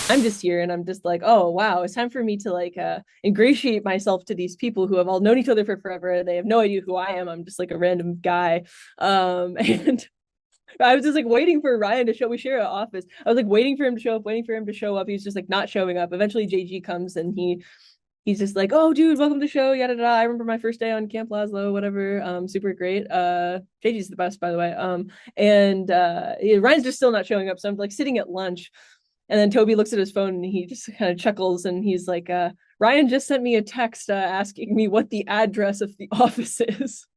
I'm just here and I'm just like, oh wow, it's time for me to like ingratiate myself to these people who have all known each other for forever. They have no idea who I am. I'm just like a random guy. And I was just like waiting for Ryan to show. We share an office. I was like waiting for him to show up, waiting for him to show up. He's just like not showing up. Eventually JG comes and he's just like, oh dude, welcome to the show, yada yada. I remember my first day on Camp Laszlo, whatever. Super great. JG's the best, by the way. And yeah, Ryan's just still not showing up. So I'm like sitting at lunch. And then Toby looks at his phone and he just kind of chuckles and he's like, Ryan just sent me a text asking me what the address of the office is.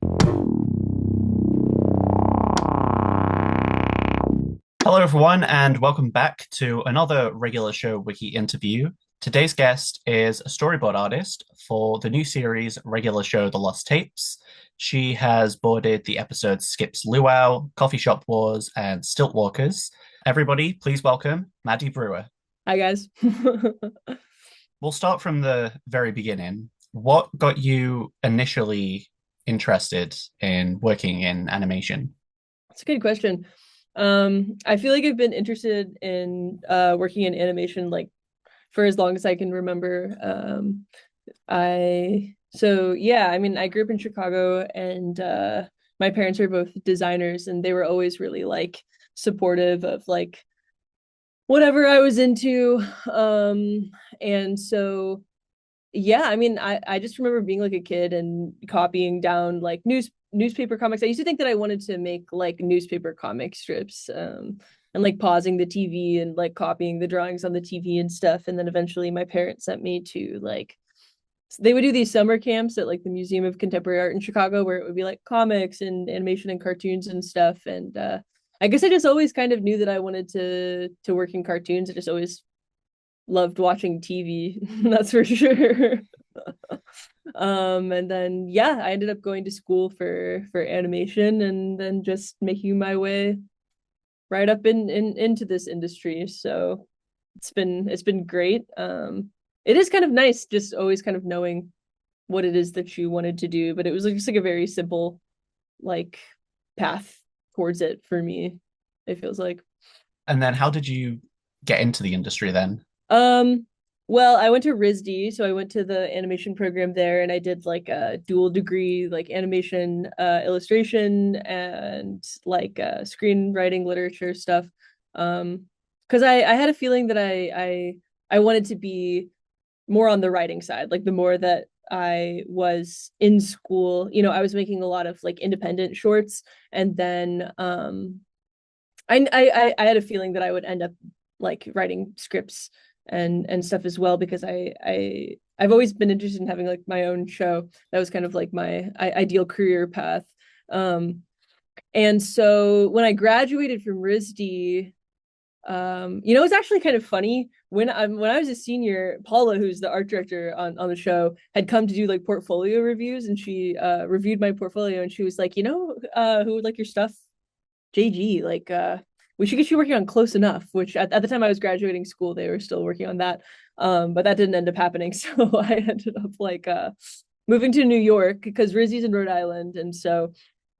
Hello, everyone, and welcome back to another regular show wiki interview. Today's guest is a storyboard artist for the new series regular show The Lost Tapes. She has boarded the episodes Skips Luau, Coffee Shop Wars, and Stilt Walkers. Everybody, please welcome Maddie Brewer. Hi guys. We'll start from the very beginning. What got you initially interested in working in animation? That's a good question. I feel like I've been interested in working in animation like for as long as I can remember. I mean, I grew up in Chicago and my parents are both designers and they were always really like supportive of like whatever I was into. And so yeah, I mean, I just remember being like a kid and copying down like newspaper comics. I used to think that I wanted to make like newspaper comic strips, and like pausing the TV and like copying the drawings on the TV and stuff. And then eventually my parents sent me to like they would do these summer camps at like the Museum of Contemporary Art in Chicago where it would be like comics and animation and cartoons and stuff. And I guess I just always kind of knew that I wanted to work in cartoons. I just always loved watching TV, that's for sure. And then yeah, I ended up going to school for animation and then just making my way right up in into this industry. So it's been great. It is kind of nice just always kind of knowing what it is that you wanted to do, but it was just like a very simple like path towards it for me, it feels like. And then how did you get into the industry then? Um, well, I went to RISD, so I went to the animation program there and I did like a dual degree, like animation, illustration and like screenwriting literature stuff. Because I had a feeling that I wanted to be more on the writing side, like the more that I was in school, I was making a lot of like independent shorts and then I had a feeling that I would end up like writing scripts and stuff as well because I've always been interested in having like my own show. That was kind of like my ideal career path. Um, and so when I graduated from RISD, it's actually kind of funny when I was a senior, Paula, who's the art director on the show, had come to do like portfolio reviews, and she reviewed my portfolio, and she was like, who would like your stuff? JG, like we should get you working on Close Enough, which at the time I was graduating school, they were still working on that. But that didn't end up happening. So I ended up like moving to New York because Rizzy's in Rhode Island. And so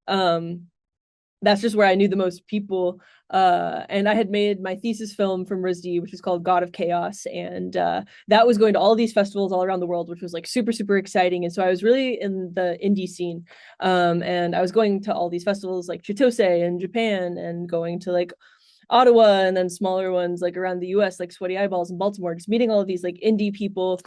um that's just where I knew the most people. And I had made my thesis film from RISD, which is called God of Chaos. And that was going to all these festivals all around the world, which was like super, super exciting. And so I was really in the indie scene. And I was going to all these festivals like Chitose in Japan and going to like Ottawa and then smaller ones like around the US, like Sweaty Eyeballs in Baltimore, just meeting all of these like indie people.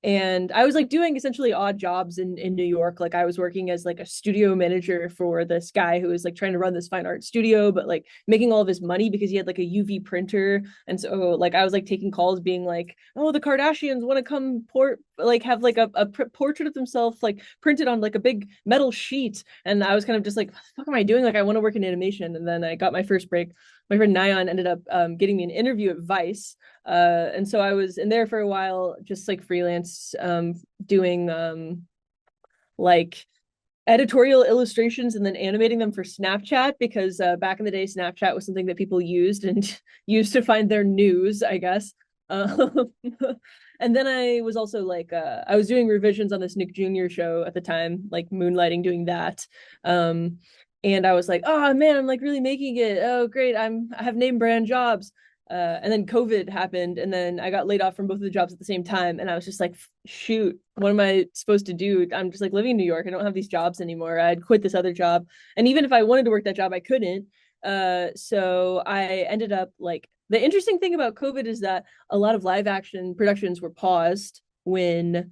And I was like doing essentially odd jobs in New York. Like I was working as like a studio manager for this guy who was like trying to run this fine art studio, but like making all of his money because he had like a UV printer. And so like I was like taking calls being like, oh, the Kardashians want to come like have like a portrait of themselves like printed on like a big metal sheet. And I was kind of just like, what the fuck am I doing? Like I want to work in animation. And then I got my first break. My friend Nyan ended up getting me an interview at Vice, and so I was in there for a while, just like freelance, doing like editorial illustrations and then animating them for Snapchat because back in the day, Snapchat was something that people used and used to find their news, I guess. Um, and then I was also like, I was doing revisions on this Nick Jr. show at the time, like moonlighting doing that. Um, and I was like, oh man, I'm like really making it. Oh, great. I have name brand jobs. And then COVID happened, and then I got laid off from both of the jobs at the same time. And I was just like, shoot, what am I supposed to do? I'm just like living in New York. I don't have these jobs anymore. I'd quit this other job. And even if I wanted to work that job, I couldn't. So I ended up like, the interesting thing about COVID is that a lot of live action productions were paused when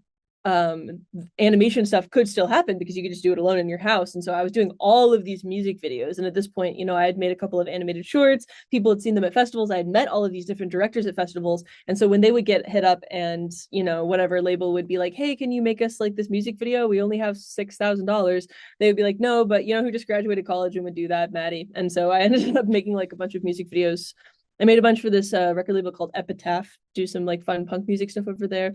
animation stuff could still happen because you could just do it alone in your house. And so I was doing all of these music videos. And at this point, I had made a couple of animated shorts. People had seen them at festivals. I had met all of these different directors at festivals. And so when they would get hit up and, whatever label would be like, hey, can you make us like this music video? We only have $6,000. They would be like, no, but who just graduated college and would do that? Maddie. And so I ended up making like a bunch of music videos. I made a bunch for this record label called Epitaph, do some like fun punk music stuff over there.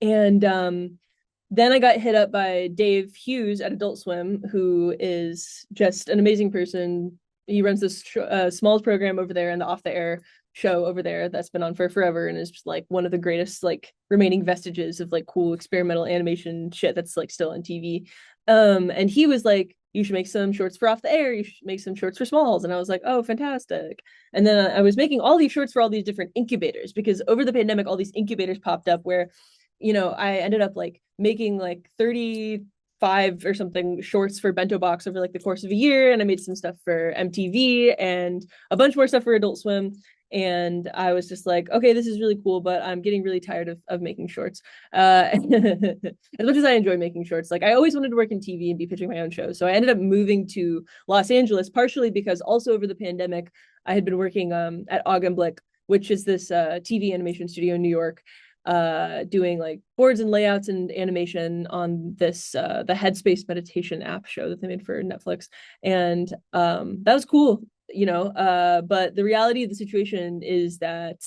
And then I got hit up by Dave Hughes at Adult Swim, who is just an amazing person. He runs this Smalls program over there and the Off the Air show over there that's been on for forever and is just like one of the greatest like remaining vestiges of like cool experimental animation shit that's like still on TV. And he was like, you should make some shorts for Off the Air. You should make some shorts for Smalls. And I was like, oh, fantastic. And then I was making all these shorts for all these different incubators because over the pandemic, all these incubators popped up where I ended up like making like 35 or something shorts for Bento Box over like the course of a year. And I made some stuff for MTV and a bunch more stuff for Adult Swim. And I was just like, okay, this is really cool, but I'm getting really tired of making shorts. As much as I enjoy making shorts, like I always wanted to work in TV and be pitching my own show. So I ended up moving to Los Angeles, partially because also over the pandemic, I had been working at Augenblick, which is this TV animation studio in New York, doing like boards and layouts and animation on this the Headspace meditation app show that they made for Netflix. And that was cool, but the reality of the situation is that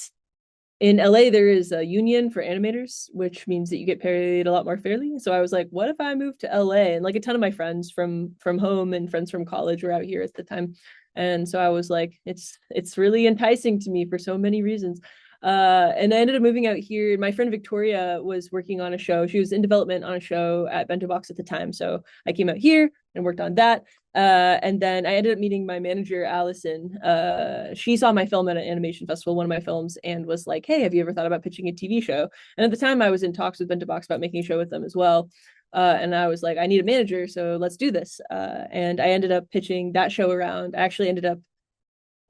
in LA there is a union for animators, which means that you get paid a lot more fairly. So I was like, what if I moved to LA? And like a ton of my friends from home and friends from college were out here at the time. And so I was like, it's really enticing to me for so many reasons. And I ended up moving out here. My friend Victoria was working on a show. She was in development on a show at Bento Box at the time. So I came out here and worked on that. And then I ended up meeting my manager, Allison. She saw my film at an animation festival, one of my films, and was like, hey, have you ever thought about pitching a TV show? And at the time I was in talks with Bento Box about making a show with them as well. And I was like, I need a manager, so let's do this. And I ended up pitching that show around. I actually ended up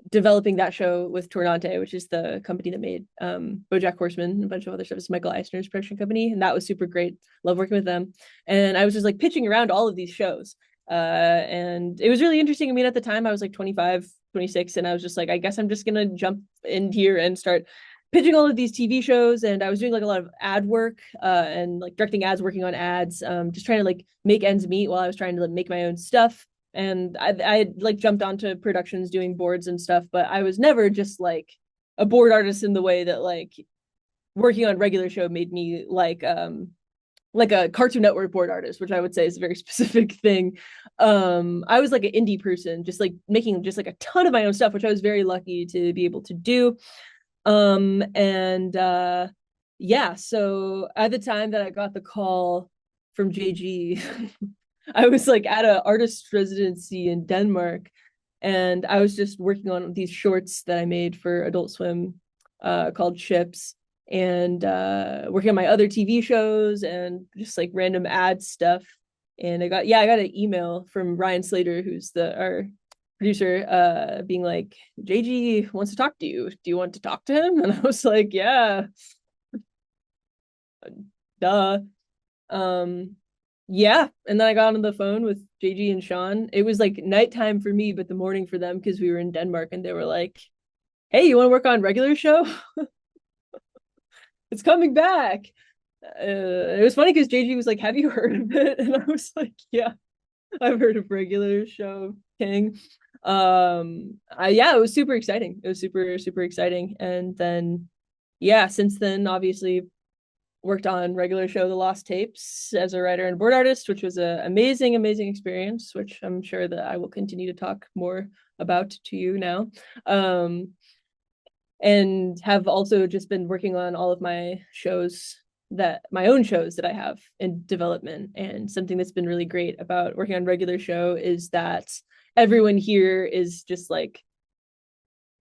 developing that show with Tornante, which is the company that made BoJack Horseman and a bunch of other stuff. It's Michael Eisner's production company, and that was super great. Love working with them. And I was just like pitching around all of these shows. And it was really interesting. I mean, at the time I was like 25, 26, and I was just like, I guess I'm just gonna jump in here and start pitching all of these TV shows. And I was doing like a lot of ad work and like directing ads, working on ads, just trying to like make ends meet while I was trying to like, make my own stuff. And I like jumped onto productions doing boards and stuff, but I was never just like a board artist in the way that like working on regular show made me like a Cartoon Network board artist, which I would say is a very specific thing. I was like an indie person, just like making just like a ton of my own stuff, which I was very lucky to be able to do. And yeah, so at the time that I got the call from JG, I was like at an artist residency in Denmark, and I was just working on these shorts that I made for Adult Swim called Chips, and working on my other TV shows and just like random ad stuff. And I got an email from Ryan Slater, who's our producer, being like, JG wants to talk to you. Do you want to talk to him? And I was like, yeah, duh. Yeah, and then I got on the phone with JG and Sean. It was like nighttime for me, but the morning for them because we were in Denmark, and they were like, hey, you want to work on regular show? It's coming back. It was funny because JG was like, have you heard of it? And I was like, yeah, I've heard of regular show King. Yeah, it was super exciting. It was super, super exciting. And then, yeah, since then, obviously worked on regular show The Lost Tapes as a writer and board artist, which was an amazing, amazing experience, which I'm sure that I will continue to talk more about to you now. And have also just been working on all of my own shows that I have in development. And something that's been really great about working on regular show is that everyone here is just like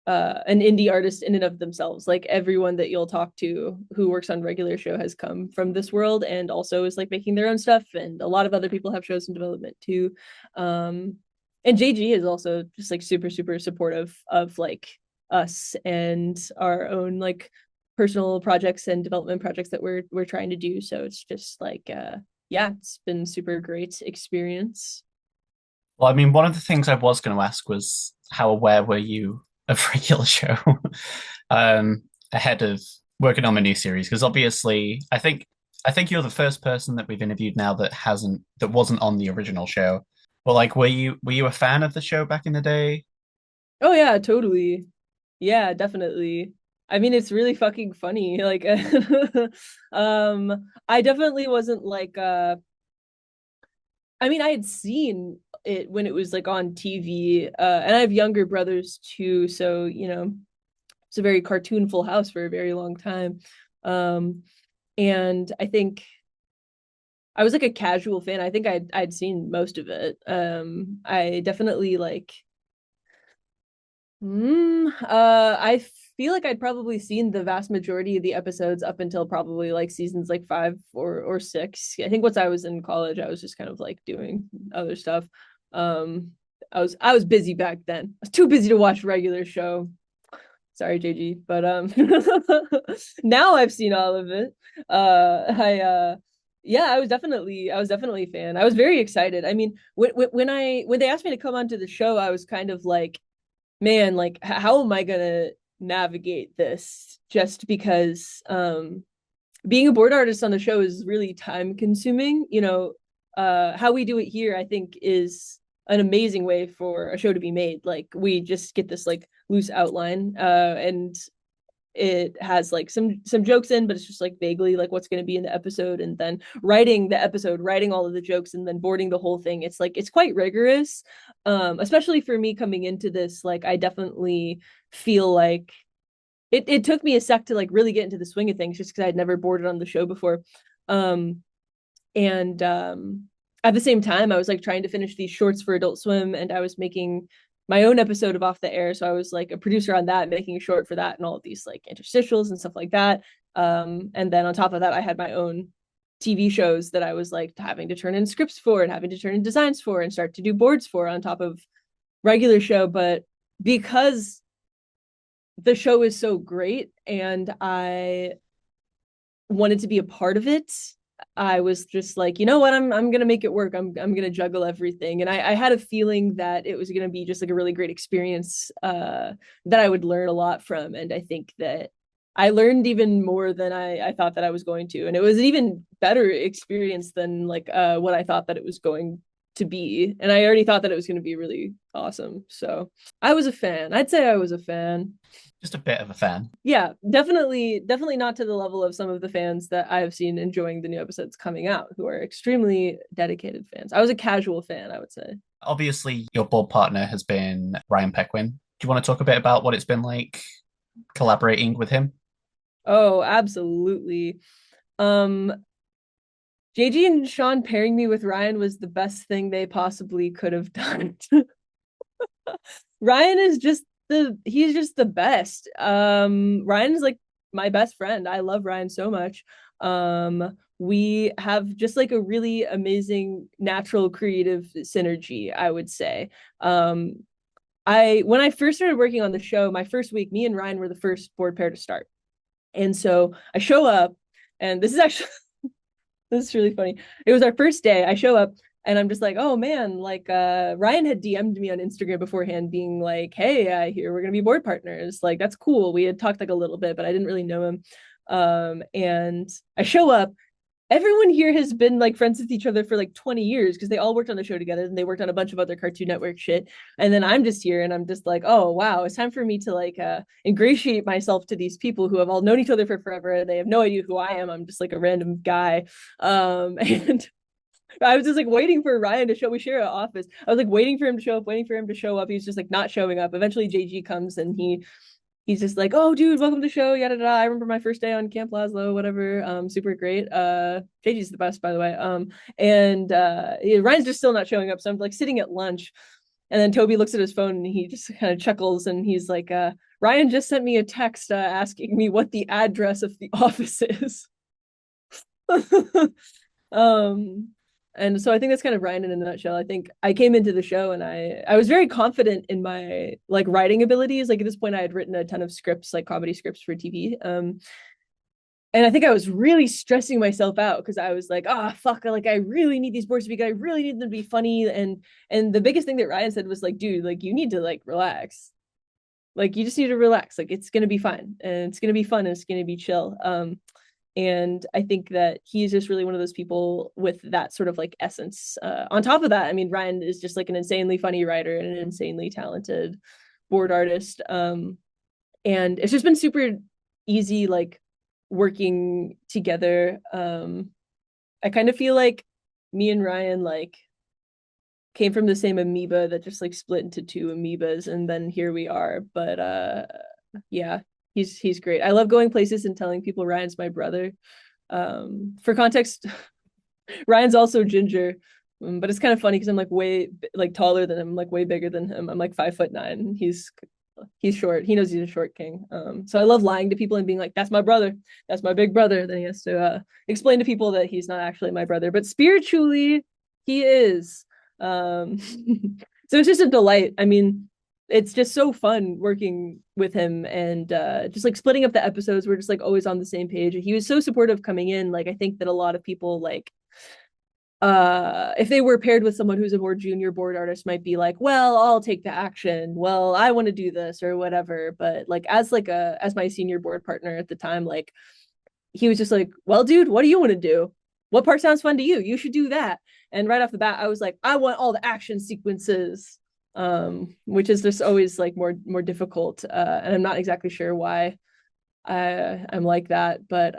an indie artist in and of themselves. Like everyone that you'll talk to who works on regular show has come from this world and also is like making their own stuff. And a lot of other people have shows in development too. And JG is also just like super, super supportive of like us and our own like personal projects and development projects that we're trying to do. So it's just like yeah, it's been super great experience. Well, I mean, one of the things I was going to ask was how aware were you of regular show ahead of working on a new series? Because obviously, I think you're the first person that we've interviewed now that wasn't on the original show. Well, like, were you a fan of the show back in the day? Oh yeah, totally. Yeah, definitely. I mean, it's really fucking funny. Like I definitely wasn't like I mean, I had seen it when it was like on TV. And I have younger brothers too, so it's a very cartoon Full House for a very long time. Um and I think I was like a casual fan. I think I'd seen most of it. I definitely like I feel like I'd probably seen the vast majority of the episodes up until probably like seasons like 5 or 6. I think once I was in college, I was just kind of like doing other stuff. Um, I was busy back then. I was too busy to watch regular show. Sorry, JG, but now I've seen all of it. I yeah, I was definitely a fan. I was very excited. I mean, when they asked me to come onto the show, I was kind of like, man, like how am I gonna navigate this? Just because being a board artist on the show is really time consuming. How we do it here, I think, is an amazing way for a show to be made. Like we just get this like loose outline, and it has like some jokes in, but it's just like vaguely like what's going to be in the episode, and then writing the episode, writing all of the jokes, and then boarding the whole thing. It's like it's quite rigorous, especially for me coming into this. Like I definitely feel like it took me a sec to like really get into the swing of things, just because I'd never boarded on the show before. Um and at the same time, I was like trying to finish these shorts for Adult Swim, and I was making my own episode of Off the Air. So I was like a producer on that, making a short for that, and all of these like interstitials and stuff like that. And then on top of that, I had my own TV shows that I was like having to turn in scripts for and having to turn in designs for and start to do boards for on top of regular show. But because the show is so great and I wanted to be a part of it, I was just like, you know what, I'm gonna make it work. I'm gonna juggle everything. And I had a feeling that it was gonna be just like a really great experience that I would learn a lot from. And I think that I learned even more than I thought that I was going to. And it was an even better experience than like what I thought that it was going to be. And I already thought that it was gonna be really awesome. So I was a fan. I'd say I was a fan. Just a bit of a fan. Yeah, definitely not to the level of some of the fans that I have seen enjoying the new episodes coming out, who are extremely dedicated fans. I was a casual fan, I would say. Obviously, your board partner has been Ryan Pequin. Do you want to talk a bit about what it's been like collaborating with him? Oh, absolutely. Um, JG and Sean pairing me with Ryan was the best thing they possibly could have done. Ryan is just he's just the best. Ryan's like my best friend. I love Ryan so much. We have just like a really amazing natural creative synergy, I would say. I when I first started working on the show, my first week, me and Ryan were the first board pair to start. And so I show up, and this is actually this is really funny. It was our first day. I show up and I'm just like, oh man, like Ryan had DM'd me on Instagram beforehand being like, hey, I hear we're gonna be board partners. Like that's cool. We had talked like a little bit, but I didn't really know him. And I show up. Everyone here has been like friends with each other for like 20 years because they all worked on the show together and they worked on a bunch of other Cartoon Network shit. And then I'm just here and I'm just like, oh wow, it's time for me to like ingratiate myself to these people who have all known each other for forever and they have no idea who I am. I'm just like a random guy. And I was just like waiting for Ryan to show. We share an office. I was like waiting for him to show up, waiting for him to show up. He's just like not showing up. Eventually JG comes and he's just like, oh dude, welcome to the show, yada yada. I remember my first day on Camp Laszlo, whatever. Super great. JG's the best, by the way. And Ryan's just still not showing up. So I'm like sitting at lunch And then Toby looks at his phone and he just kind of chuckles and he's like, Ryan just sent me a text asking me what the address of the office is. um and so I think that's kind of Ryan in a nutshell. I think I came into the show and I was very confident in my like writing abilities. Like at this point I had written a ton of scripts, like comedy scripts for TV. And I think I was really stressing myself out because I was like, ah, oh, fuck, like I really need these boards to be good. I really need them to be funny. And the biggest thing that Ryan said was like, dude, like you need to like relax. Like you just need to relax. Like it's gonna be fine and it's gonna be fun and it's gonna be chill. And I think that he's just really one of those people with that sort of like essence. On top of that, I mean, Ryan is just like an insanely funny writer and an insanely talented board artist. And it's just been super easy, like working together. I kind of feel like me and Ryan like came from the same amoeba that just like split into two amoebas, and then here we are. But yeah, he's great. I love going places and telling people Ryan's my brother. For context, Ryan's also ginger, but it's kind of funny because I'm like way like taller than him. I'm like way bigger than him. I'm like 5'9". He's short. He knows he's a short king. So I love lying to people and being like, "That's my brother. That's my big brother." Then he has to explain to people that he's not actually my brother, but spiritually he is. So it's just a delight. I mean, it's just so fun working with him and just like splitting up the episodes. We're just like always on the same page. He was so supportive coming in. Like I think that a lot of people like if they were paired with someone who's a more junior board artist might be like, well, I'll take the action, well, I want to do this or whatever. But like as my senior board partner at the time, like he was just like, well, dude, what do you want to do? What part sounds fun to you? You should do that. And right off the bat I was like, I want all the action sequences, which is just always like more difficult, and I'm not exactly sure why I'm like that, but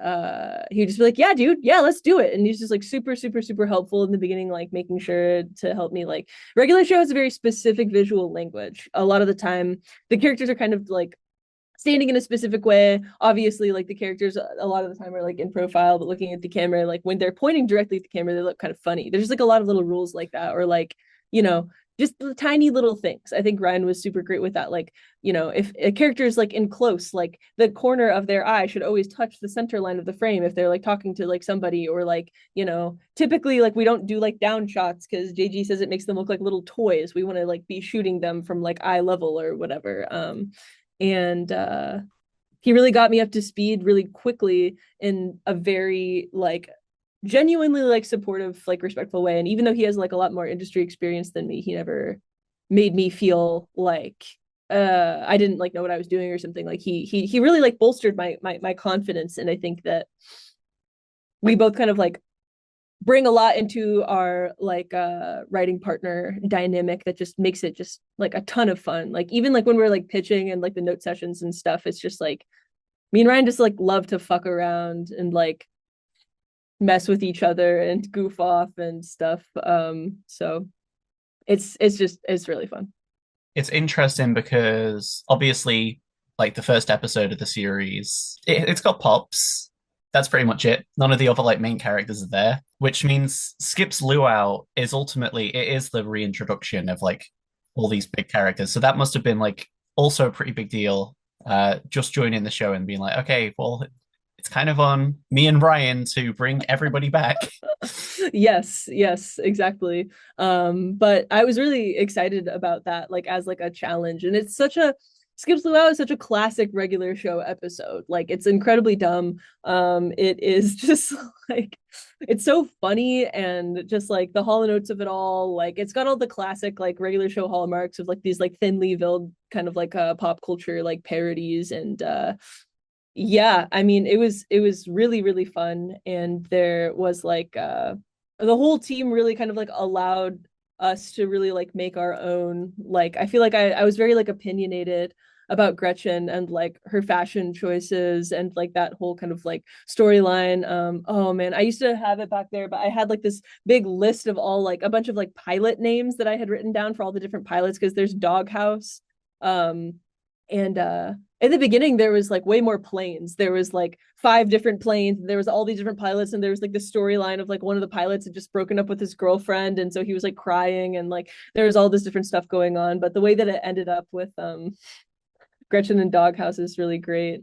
he'd just be like, yeah, dude, yeah, let's do it. And he's just like super helpful in the beginning, like making sure to help me. Like regular show has a very specific visual language. A lot of the time the characters are kind of like standing in a specific way. Obviously, like the characters a lot of the time are like in profile, but looking at the camera, like when they're pointing directly at the camera, they look kind of funny. There's like a lot of little rules like that, or like, you know, just the tiny little things. I think Ryan was super great with that. Like, you know, if a character is like in close, like the corner of their eye should always touch the center line of the frame if they're like talking to like somebody, or like, you know, typically like we don't do like down shots because JG says it makes them look like little toys. We want to like be shooting them from like eye level or whatever. And he really got me up to speed really quickly in a very like genuinely like supportive, like respectful way. And even though he has like a lot more industry experience than me, he never made me feel like I didn't like know what I was doing or something. Like he really like bolstered my confidence. And I think that we both kind of like bring a lot into our like writing partner dynamic that just makes it just like a ton of fun. Like even like when we're like pitching and like the note sessions and stuff, it's just like me and Ryan just like love to fuck around and like mess with each other and goof off and stuff. So it's really fun. It's interesting because obviously, like the first episode of the series, it's got Pops. That's pretty much it. None of the other like main characters are there, which means Skip's Luau is ultimately it is the reintroduction of like all these big characters. So that must have been like also a pretty big deal. Just joining the show and being like, okay, well, it's kind of on me and Ryan to bring everybody back. Yes, exactly. But I was really excited about that, like as like a challenge. And it's such a Skips Luau is such a classic regular show episode. Like it's incredibly dumb. It is just like it's so funny and just like the Hall and Oates of it all. Like it's got all the classic like regular show hallmarks of like these like thinly veiled kind of like pop culture like parodies. And yeah, I mean it was really fun. And there was like the whole team really kind of like allowed us to really like make our own. Like I feel like I was very like opinionated about Gretchen and like her fashion choices and like that whole kind of like storyline. Oh man, I used to have it back there, but I had like this big list of all like a bunch of like pilot names that I had written down for all the different pilots because there's Doghouse, and in the beginning there was like way more planes. There was like five different planes. There was all these different pilots, and there was like the storyline of like one of the pilots had just broken up with his girlfriend, and so he was like crying, and like there was all this different stuff going on. But the way that it ended up with Gretchen and Doghouse is really great.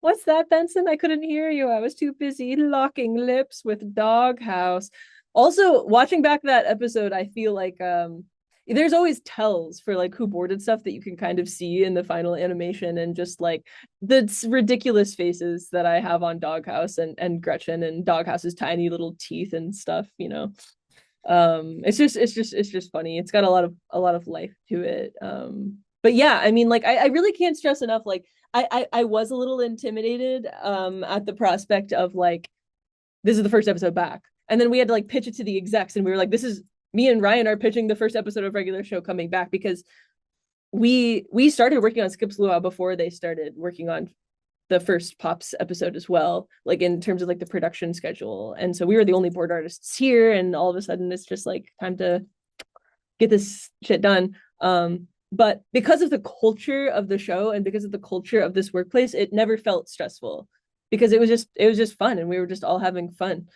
What's that, Benson? I couldn't hear you. I was too busy locking lips with Doghouse. Also, watching back that episode, I feel like there's always tells for like who boarded stuff that you can kind of see in the final animation, and just like the ridiculous faces that I have on Doghouse and Gretchen, and Doghouse's tiny little teeth and stuff, you know. It's just funny. It's got a lot of life to it. But yeah, I mean, like I really can't stress enough, like I was a little intimidated at the prospect of like this is the first episode back. And then we had to like pitch it to the execs, and we were like, this is me and Ryan are pitching the first episode of regular show coming back, because we started working on Skips Luau before they started working on the first Pops episode as well, like in terms of like the production schedule. And so we were the only board artists here, and all of a sudden it's just like time to get this shit done. But because of the culture of the show and because of the culture of this workplace, it never felt stressful, because it was just fun, and we were just all having fun.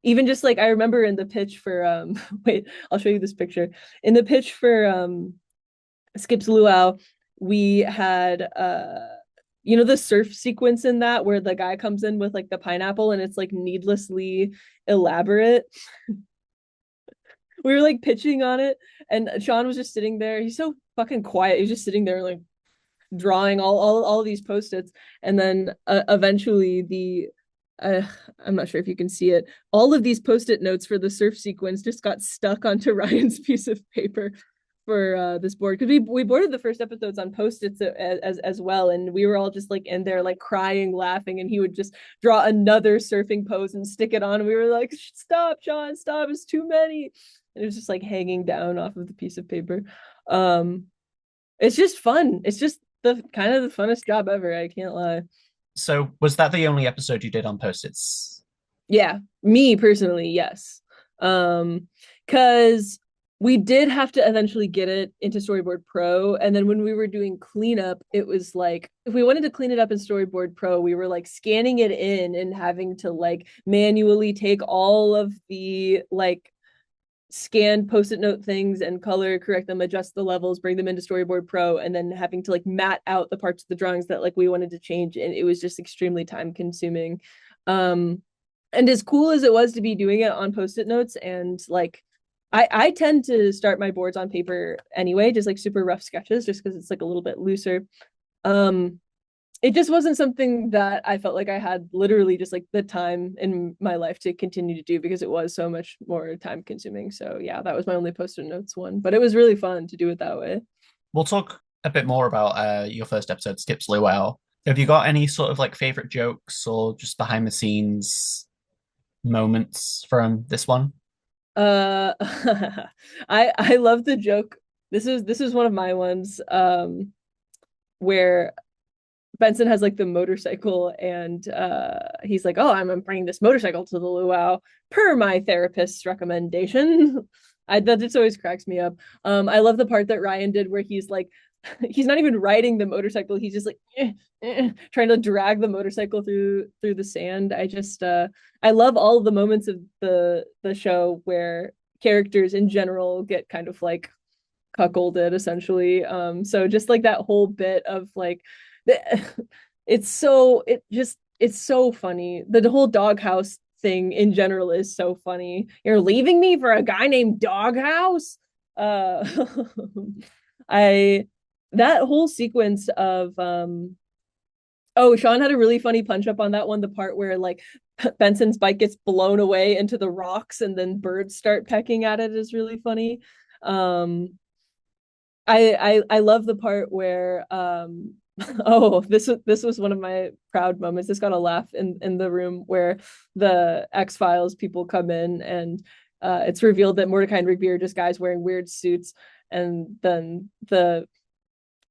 Even just like I remember in the pitch for wait, I'll show you this picture. In the pitch for Skips Luau, we had you know the surf sequence in that where the guy comes in with like the pineapple and it's like needlessly elaborate. We were like pitching on it, and Sean was just sitting there. He's so fucking quiet. He's just sitting there like drawing all of these post-its, and then eventually the uh, I'm not sure if you can see it. All of these post-it notes for the surf sequence just got stuck onto Ryan's piece of paper for this board, because we boarded the first episodes on post-its as well, and we were all just like in there like crying, laughing, and he would just draw another surfing pose and stick it on, and we were like, stop, Sean, stop, it's too many. And it was just like hanging down off of the piece of paper. um it's just fun. It's just the kind of the funnest job ever, I can't lie. So was that the only episode you did on post-its? Yeah, me personally, yes. Because we did have to eventually get it into Storyboard Pro, and then when we were doing cleanup, it was like if we wanted to clean it up in Storyboard Pro, we were like scanning it in and having to like manually take all of the like scan post-it note things and color correct them, adjust the levels, bring them into Storyboard Pro, and then having to like mat out the parts of the drawings that like we wanted to change, and it was just extremely time consuming. And as cool as it was to be doing it on post-it notes, and like I tend to start my boards on paper anyway, just like super rough sketches, just because it's like a little bit looser. um it just wasn't something that I felt like I had literally just like the time in my life to continue to do, because it was so much more time consuming. So yeah, that was my only post-it notes one, but it was really fun to do it that way. We'll talk a bit more about your first episode, Skips Luau. Have you got any sort of like favorite jokes or just behind the scenes moments from this one? uh I love the joke. This is one of my ones, where Benson has like the motorcycle, and he's like, oh, I'm bringing this motorcycle to the luau per my therapist's recommendation. That just always cracks me up. I love the part that Ryan did where he's like he's not even riding the motorcycle, he's just like trying to drag the motorcycle through the sand. I love all of the moments of the show where characters in general get kind of like cuckolded essentially. So just like that whole bit of like it's so funny. The whole doghouse thing in general is so funny. You're leaving me for a guy named Doghouse. uh I that whole sequence of oh, Sean had a really funny punch up on that one, the part where like Benson's bike gets blown away into the rocks and then birds start pecking at it is really funny. um I love the part where oh, this was one of my proud moments. This got a laugh in the room where the X-Files people come in, and it's revealed that Mordecai and Rigby are just guys wearing weird suits, and then the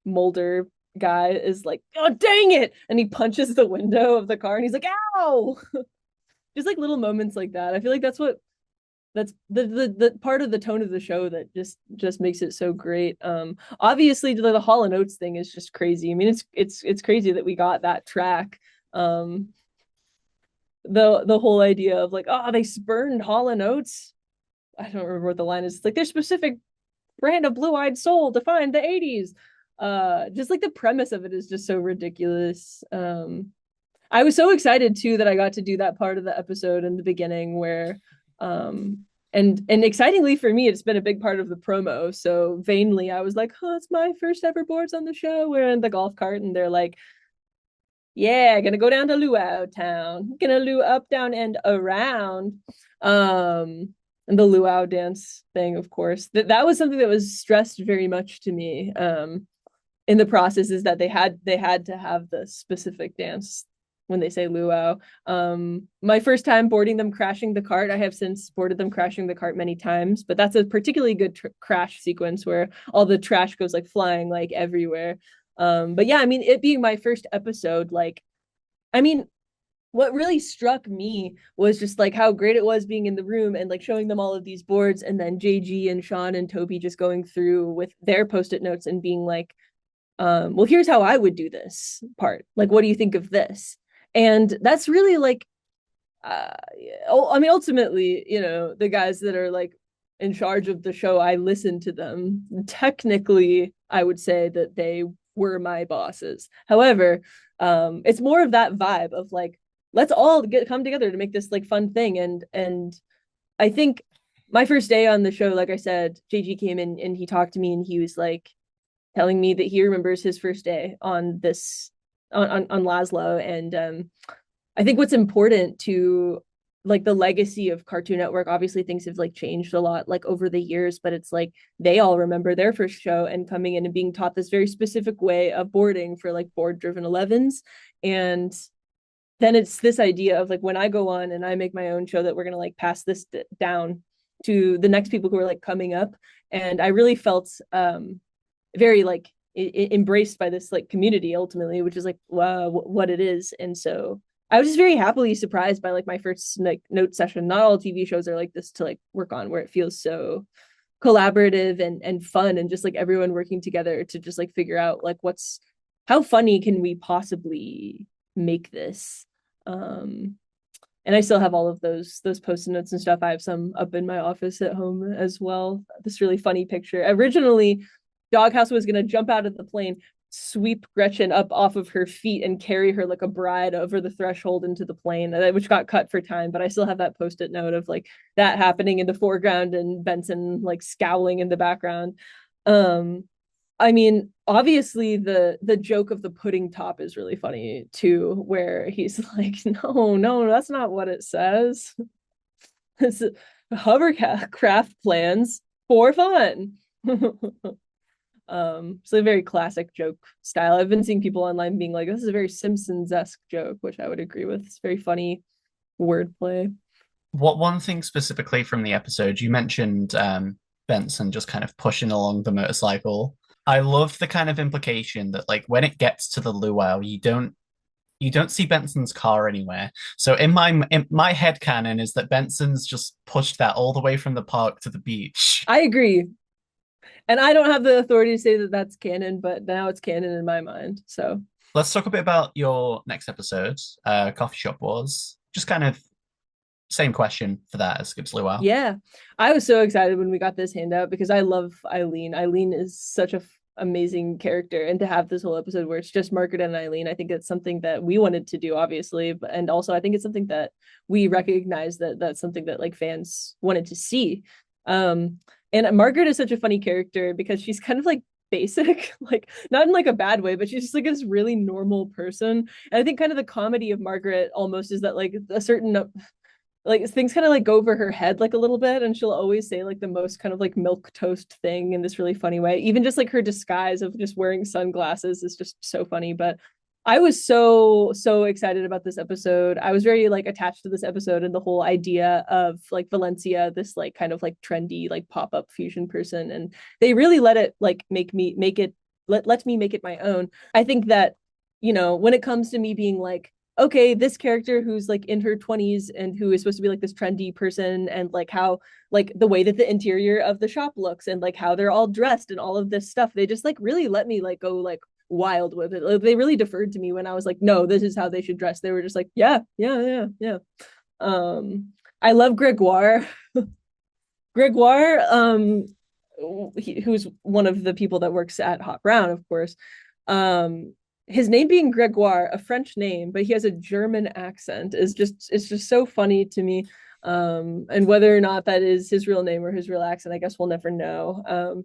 Mulder guy is like, oh dang it, and he punches the window of the car and he's like, ow. Just like little moments like that. I feel like that's what that's the part of the tone of the show that just makes it so great. Obviously the Hall and Oates thing is just crazy. I mean, it's crazy that we got that track. Um, the whole idea of like, oh, they spurned Hall and Oates. I don't remember what the line is. It's like their specific brand of blue-eyed soul defined the 80s. Just like the premise of it is just so ridiculous. I was so excited too that I got to do that part of the episode in the beginning where and excitingly for me, it's been a big part of the promo. So vainly I was like, oh, it's my first ever boards on the show. We're in the golf cart and they're like, yeah, gonna go down to Luau town. Gonna Luau up, down, and around. And the Luau dance thing, of course. That was something that was stressed very much to me. In the process is that they had to have the specific dance when they say luau. My first time boarding them crashing the cart, I have since boarded them crashing the cart many times, but that's a particularly good crash sequence where all the trash goes like flying like everywhere. But yeah, I mean, it being my first episode, like, I mean, what really struck me was just like how great it was being in the room and like showing them all of these boards, and then JG and Sean and Toby just going through with their post-it notes and being like, well, here's how I would do this part. Like, what do you think of this? And that's really like, I mean, ultimately, the guys that are like in charge of the show, I listen to them. Technically, I would say that they were my bosses. However, it's more of that vibe of like, let's all come together to make this like fun thing. And I think my first day on the show, like I said, JG came in and he talked to me and he was like telling me that he remembers his first day on this on Laszlo. And I think what's important to like the legacy of Cartoon Network, obviously things have like changed a lot like over the years, but it's like they all remember their first show and coming in and being taught this very specific way of boarding for like board driven 11s. And then it's this idea of like when I go on and I make my own show that we're going to like pass this down to the next people who are like coming up. And I really felt very like embraced by this like community ultimately, which is like wow, what it is. And so I was just very happily surprised by like my first like note session. Not all TV shows are like this to like work on, where it feels so collaborative and fun, and just like everyone working together to just like figure out like how funny can we possibly make this. And I still have all of those post-it notes and stuff. I have some up in my office at home as well. This really funny picture. Originally, Doghouse was gonna jump out of the plane, sweep Gretchen up off of her feet, and carry her like a bride over the threshold into the plane, which got cut for time. But I still have that post-it note of like that happening in the foreground and Benson like scowling in the background. I mean, obviously the joke of the pudding top is really funny too, where he's like, no, that's not what it says. It's hovercraft plans for fun. So a very classic joke style. I've been seeing people online being like, this is a very Simpsons-esque joke, which I would agree with. It's very funny wordplay. What one thing specifically from the episode, you mentioned Benson just kind of pushing along the motorcycle. I love the kind of implication that like when it gets to the luau, you don't see Benson's car anywhere. So in my head canon is that Benson's just pushed that all the way from the park to the beach. I agree. And I don't have the authority to say that that's canon, but now it's canon in my mind. So Let's talk a bit about your next episode, Coffee Shop Wars. Just kind of same question for that as Gibbs Luau. yeah, I was so excited when we got this handout because I love Eileen. Eileen is such a amazing character, and to have this whole episode where it's just Margaret and Eileen, I think it's something that we wanted to do, obviously, and also I think it's something that we recognize that that's something that like fans wanted to see. And Margaret is such a funny character because she's kind of like basic, like not in like a bad way, but she's just like this really normal person. And I think kind of the comedy of Margaret almost is that like a certain like things kind of like go over her head like a little bit, and she'll always say like the most kind of like milk toast thing in this really funny way. Even just like her disguise of just wearing sunglasses is just so funny. But I was so excited about this episode. I was very like attached to this episode and the whole idea of like Valencia, this like kind of like trendy like pop-up fusion person, and they really let it like make me make it let me make it my own. I think that when it comes to me being like, okay, this character who's like in her 20s and who is supposed to be like this trendy person, and like how like the way that the interior of the shop looks and like how they're all dressed and all of this stuff, they just like really let me like go like wild with it. Like, they really deferred to me when I was like, no, this is how they should dress. They were just like, yeah, yeah, yeah, yeah. um I love Gregoire. Gregoire, who's one of the people that works at Hot Brown, of course. Um, his name being Gregoire, a French name, but he has a German accent, is just it's just so funny to me. And whether or not that is his real name or his real accent, I guess we'll never know.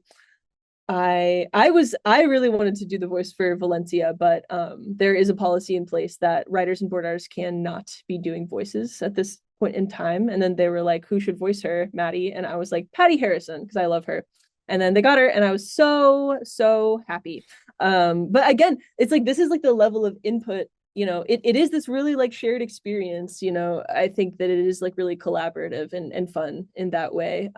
I really wanted to do the voice for Valencia, but there is a policy in place that writers and board artists cannot be doing voices at this point in time. And then they were like, who should voice her? Maddie. And I was like, Patty Harrison, because I love her. And then they got her, and I was so happy. But again, it's like this is like the level of input, it is this really like shared experience. I think that it is like really collaborative and fun in that way.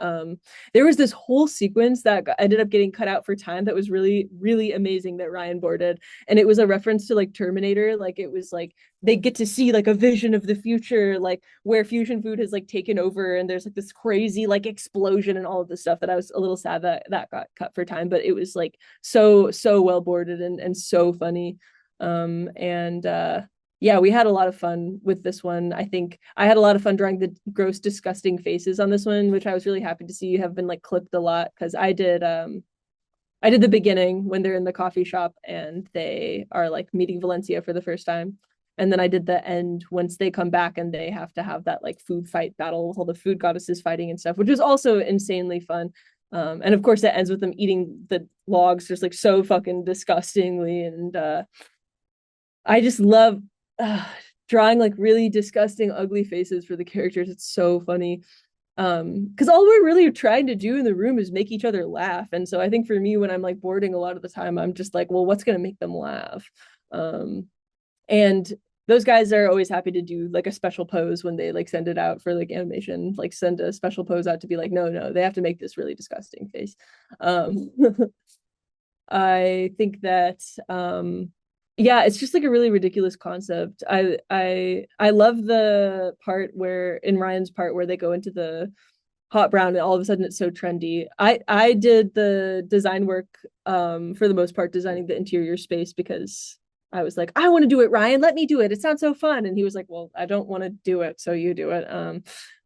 There was this whole sequence that ended up getting cut out for time that was really, really amazing that Ryan boarded. And it was a reference to like Terminator. Like it was like they get to see like a vision of the future, like where fusion food has like taken over, and there's like this crazy like explosion and all of this stuff that I was a little sad that got cut for time, but it was like so well boarded and so funny. And Yeah, we had a lot of fun with this one. I think I had a lot of fun drawing the gross, disgusting faces on this one, which I was really happy to see have been like clipped a lot, because I did the beginning when they're in the coffee shop and they are like meeting Valencia for the first time. And then I did the end once they come back and they have to have that like food fight battle with all the food goddesses fighting and stuff, which was also insanely fun. And of course, it ends with them eating the logs just like so fucking disgustingly. And I just love uh, drawing like really disgusting, ugly faces for the characters. It's so funny. Because all we're really trying to do in the room is make each other laugh. And so I think for me, when I'm like boarding a lot of the time, I'm just like, well, what's gonna make them laugh? Um, and those guys are always happy to do like a special pose when they like send it out for like animation, like send a special pose out to be like, no, they have to make this really disgusting face. Um, I think that yeah, it's just like a really ridiculous concept. I love the part where in Ryan's part where they go into the hot brown and all of a sudden it's so trendy. I did the design work for the most part, designing the interior space, because I was like, I want to do it, Ryan, let me do it, it sounds so fun. And he was like, well, I don't want to do it, so you do it.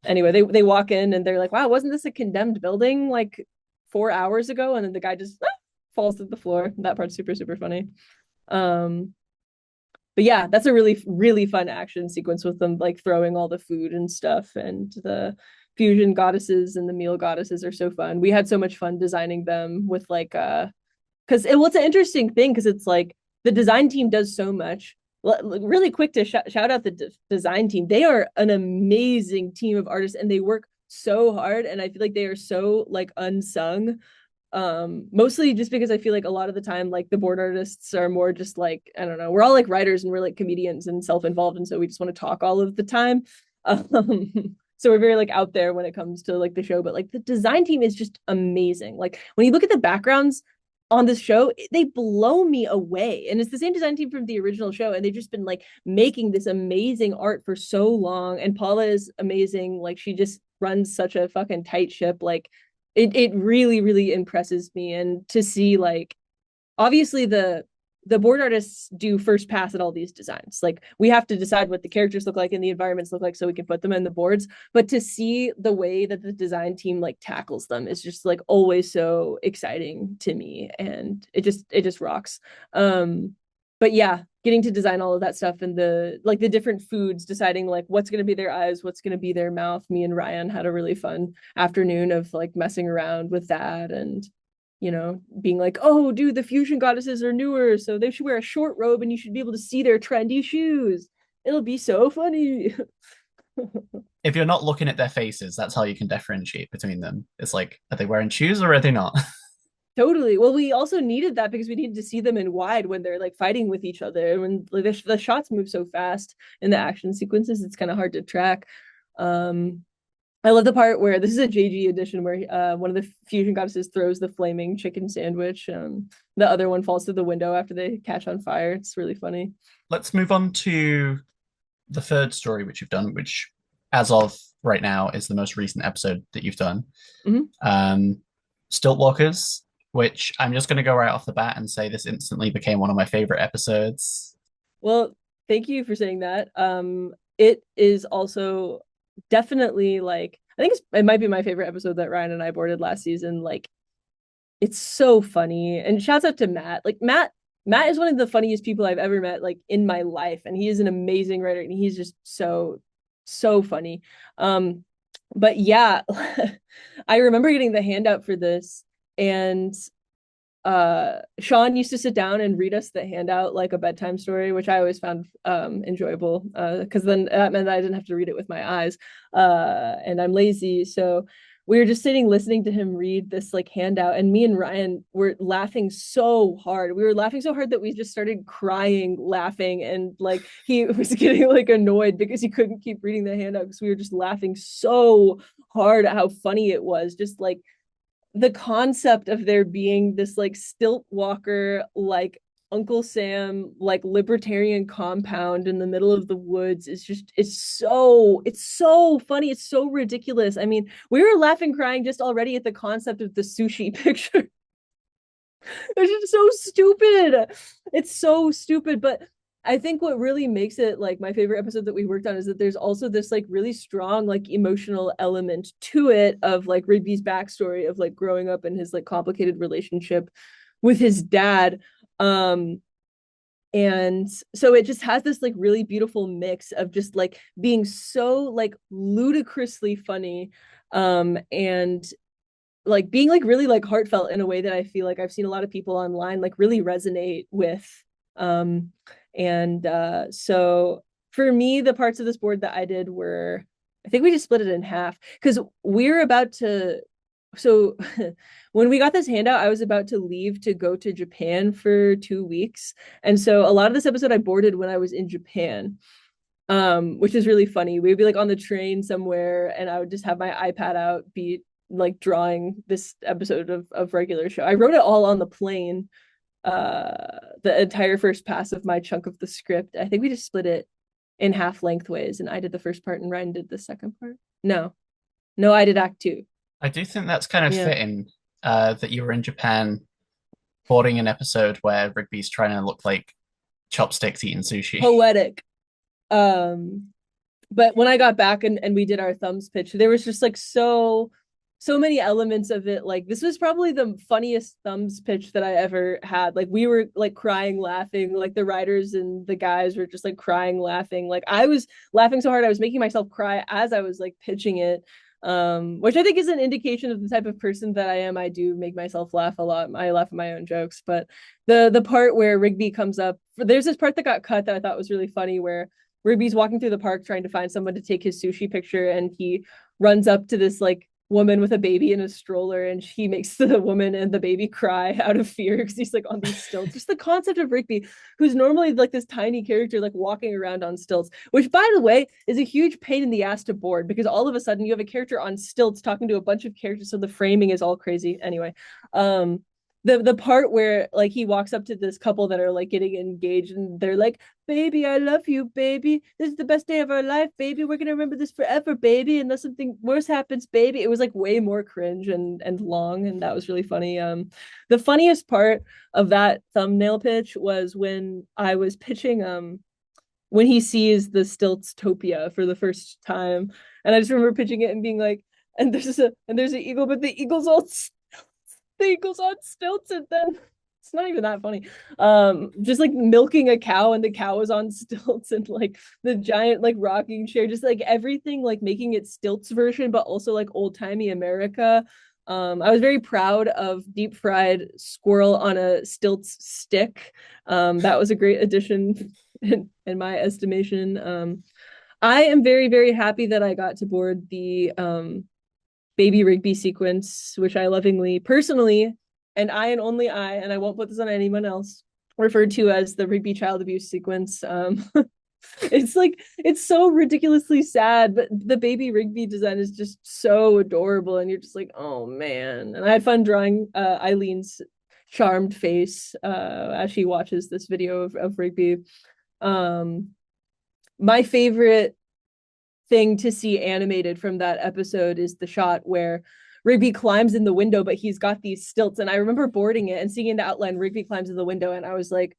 Anyway, they walk in and they're like, wow, wasn't this a condemned building like 4 hours ago? And then the guy just falls to the floor. That part's super funny. um but yeah, that's a really really fun action sequence with them like throwing all the food and stuff, and the fusion goddesses and the meal goddesses are so fun. We had so much fun designing them with like because it's an interesting thing, because it's like the design team does so much. Really quick to shout out the design team. They are an amazing team of artists and they work so hard, and I feel like they are so like unsung. Mostly just because I feel like a lot of the time like the board artists are more just like, I don't know, we're all like writers and we're like comedians and self-involved, and so we just want to talk all of the time. So we're very like out there when it comes to like the show, but like the design team is just amazing. Like when you look at the backgrounds on this show, they blow me away. And it's the same design team from the original show, and they've just been like making this amazing art for so long. And Paula is amazing. Like she just runs such a fucking tight ship. Like it really really impresses me. And to see like obviously the board artists do first pass at all these designs. Like we have to decide what the characters look like and the environments look like so we can put them in the boards, but to see the way that the design team like tackles them is just like always so exciting to me, and it just rocks. But yeah, getting to design all of that stuff and the like the different foods, deciding like what's going to be their eyes, what's going to be their mouth. Me and Ryan had a really fun afternoon of like messing around with that, and being like, oh, dude, the fusion goddesses are newer, so they should wear a short robe and you should be able to see their trendy shoes. It'll be so funny. If you're not looking at their faces, that's how you can differentiate between them. It's like, are they wearing shoes or are they not? Totally. Well, we also needed that because we needed to see them in wide when they're like fighting with each other. When like, the shots move so fast in the action sequences, it's kind of hard to track. Um, I love the part where this is a JG edition where one of the fusion goddesses throws the flaming chicken sandwich. The other one falls through the window after they catch on fire. It's really funny. Let's move on to the third story which you've done, which as of right now is the most recent episode that you've done. Mhm. Um, Stilt Walkers, which I'm just going to go right off the bat and say this instantly became one of my favorite episodes. Well, thank you for saying that. It is also definitely like I think it might be my favorite episode that Ryan and I boarded last season. Like it's so funny. And shouts out to Matt. Like Matt is one of the funniest people I've ever met like in my life, and he is an amazing writer, and he's just so funny. Um, but yeah, I remember getting the handout for this, and Sean used to sit down and read us the handout like a bedtime story, which I always found enjoyable because then that meant that I didn't have to read it with my eyes, and I'm lazy, so we were just sitting listening to him read this like handout, and me and Ryan were laughing so hard. We were laughing so hard that we just started crying laughing, and like he was getting like annoyed because he couldn't keep reading the handout because we were just laughing so hard at how funny it was, just like the concept of there being this like stilt walker like Uncle Sam like libertarian compound in the middle of the woods is just it's so funny, it's so ridiculous. I mean, we were laughing crying just already at the concept of the sushi picture. It's just so stupid. It's so stupid, but I think what really makes it like my favorite episode that we worked on is that there's also this like really strong like emotional element to it of like Rigby's backstory of like growing up and his like complicated relationship with his dad. Um and so it just has this like really beautiful mix of just like being so like ludicrously funny and like being like really like heartfelt in a way that I feel like I've seen a lot of people online like really resonate with. Um and so for me, the parts of this board that I did were I think we just split it in half because we're about to so when we got this handout, I was about to leave to go to Japan for 2 weeks. And so a lot of this episode I boarded when I was in Japan, which is really funny. We'd be like on the train somewhere, and I would just have my iPad out, be like drawing this episode of regular show. I wrote it all on the plane, the entire first pass of my chunk of the script. I think we just split it in half lengthways, and I did the first part, and Ryan did the second part. No, no, I did act two. I do think that's kind of Yeah, fitting that you were in Japan boarding an episode where Rigby's trying to look like chopsticks eating sushi. poetic. Um, but when I got back and we did our thumbs pitch, there was just like so many elements of it. Like this was probably the funniest thumbs pitch that I ever had. Like we were like crying, laughing, like the writers and the guys were just like crying, laughing. Like I was laughing so hard I was making myself cry as I was like pitching it. Which I think is an indication of the type of person that I am. I do make myself laugh a lot. I laugh at my own jokes, but the part where Rigby comes up, there's this part that got cut that I thought was really funny where Ruby's walking through the park trying to find someone to take his sushi picture, and he runs up to this like woman with a baby in a stroller, and he makes the woman and the baby cry out of fear because he's like on these stilts. Just the concept of Rigby, who's normally like this tiny character like walking around on stilts, which by the way is a huge pain in the ass to board because all of a sudden you have a character on stilts talking to a bunch of characters, so the framing is all crazy. Anyway, the part where like he walks up to this couple that are like getting engaged, and they're like, baby, I love you, baby, this is the best day of our life, baby, we're gonna remember this forever, baby, unless something worse happens, baby. It was like way more cringe and long, and that was really funny. The funniest part of that thumbnail pitch was when I was pitching when he sees the Stiltopia for the first time, and I just remember pitching it and being like, and there's an eagle, but the eagle's on stilts, and then it's not even that funny. Just like milking a cow, and the cow is on stilts, and like the giant like rocking chair, just like everything like making it stilts version, but also like old timey America. I was very proud of deep fried squirrel on a stilts stick. That was a great addition in my estimation. I am very, very happy that I got to board the Baby Rigby sequence, which I lovingly, personally, and I and only I, and I won't put this on anyone else, referred to as the Rigby child abuse sequence. It's like it's so ridiculously sad, but the baby Rigby design is just so adorable, and you're just like, oh man. And I had fun drawing Eileen's charmed face as she watches this video of Rigby. Um, my favorite thing to see animated from that episode is the shot where Rigby climbs in the window, but he's got these stilts. And I remember boarding it and seeing in the outline Rigby climbs in the window, and I was like,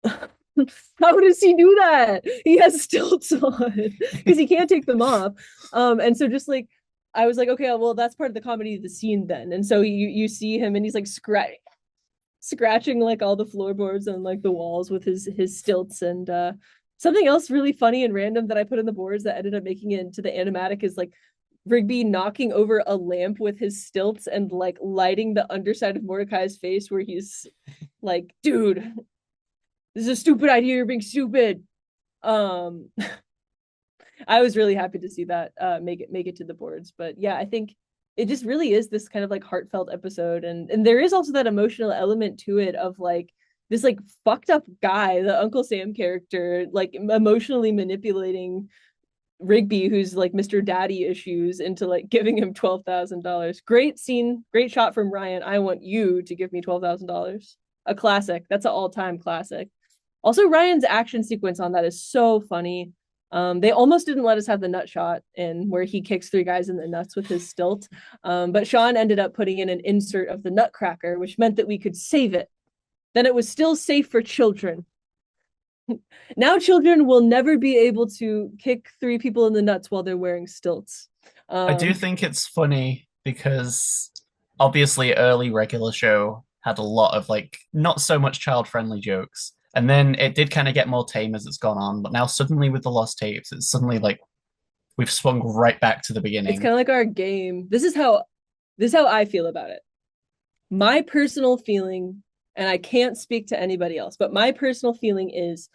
how does he do that? He has stilts on because he can't take them off. And so just like I was like, okay, well, that's part of the comedy of the scene then. And so you see him and he's like scratching like all the floorboards and like the walls with his stilts. And something else really funny and random that I put in the boards that ended up making it into the animatic is like Rigby knocking over a lamp with his stilts and like lighting the underside of Mordecai's face where he's like, dude, this is a stupid idea, you're being stupid. um I was really happy to see that make it to the boards. But yeah, I think it just really is this kind of like heartfelt episode, and there is also that emotional element to it of like this like fucked up guy, the Uncle Sam character, like emotionally manipulating Rigby, who's like Mr. Daddy issues, into like giving him $12,000. Great scene, great shot from Ryan. I want you to give me $12,000. A classic. That's an all-time classic. Also, Ryan's action sequence on that is so funny. They almost didn't let us have the nut shot in where he kicks three guys in the nuts with his stilt. But Sean ended up putting in an insert of the nutcracker, which meant that we could save it. Then it was still safe for children. Now children will never be able to kick three people in the nuts while they're wearing stilts. I do Um, think it's funny because obviously early regular show had a lot of like not so much child friendly jokes. And then it did kind of get more tame as it's gone on. But now suddenly with the lost tapes, it's suddenly like we've swung right back to the it's beginning. kind of like our game. This is how I feel about it. My personal feeling, and I can't speak to anybody else, but my personal feeling is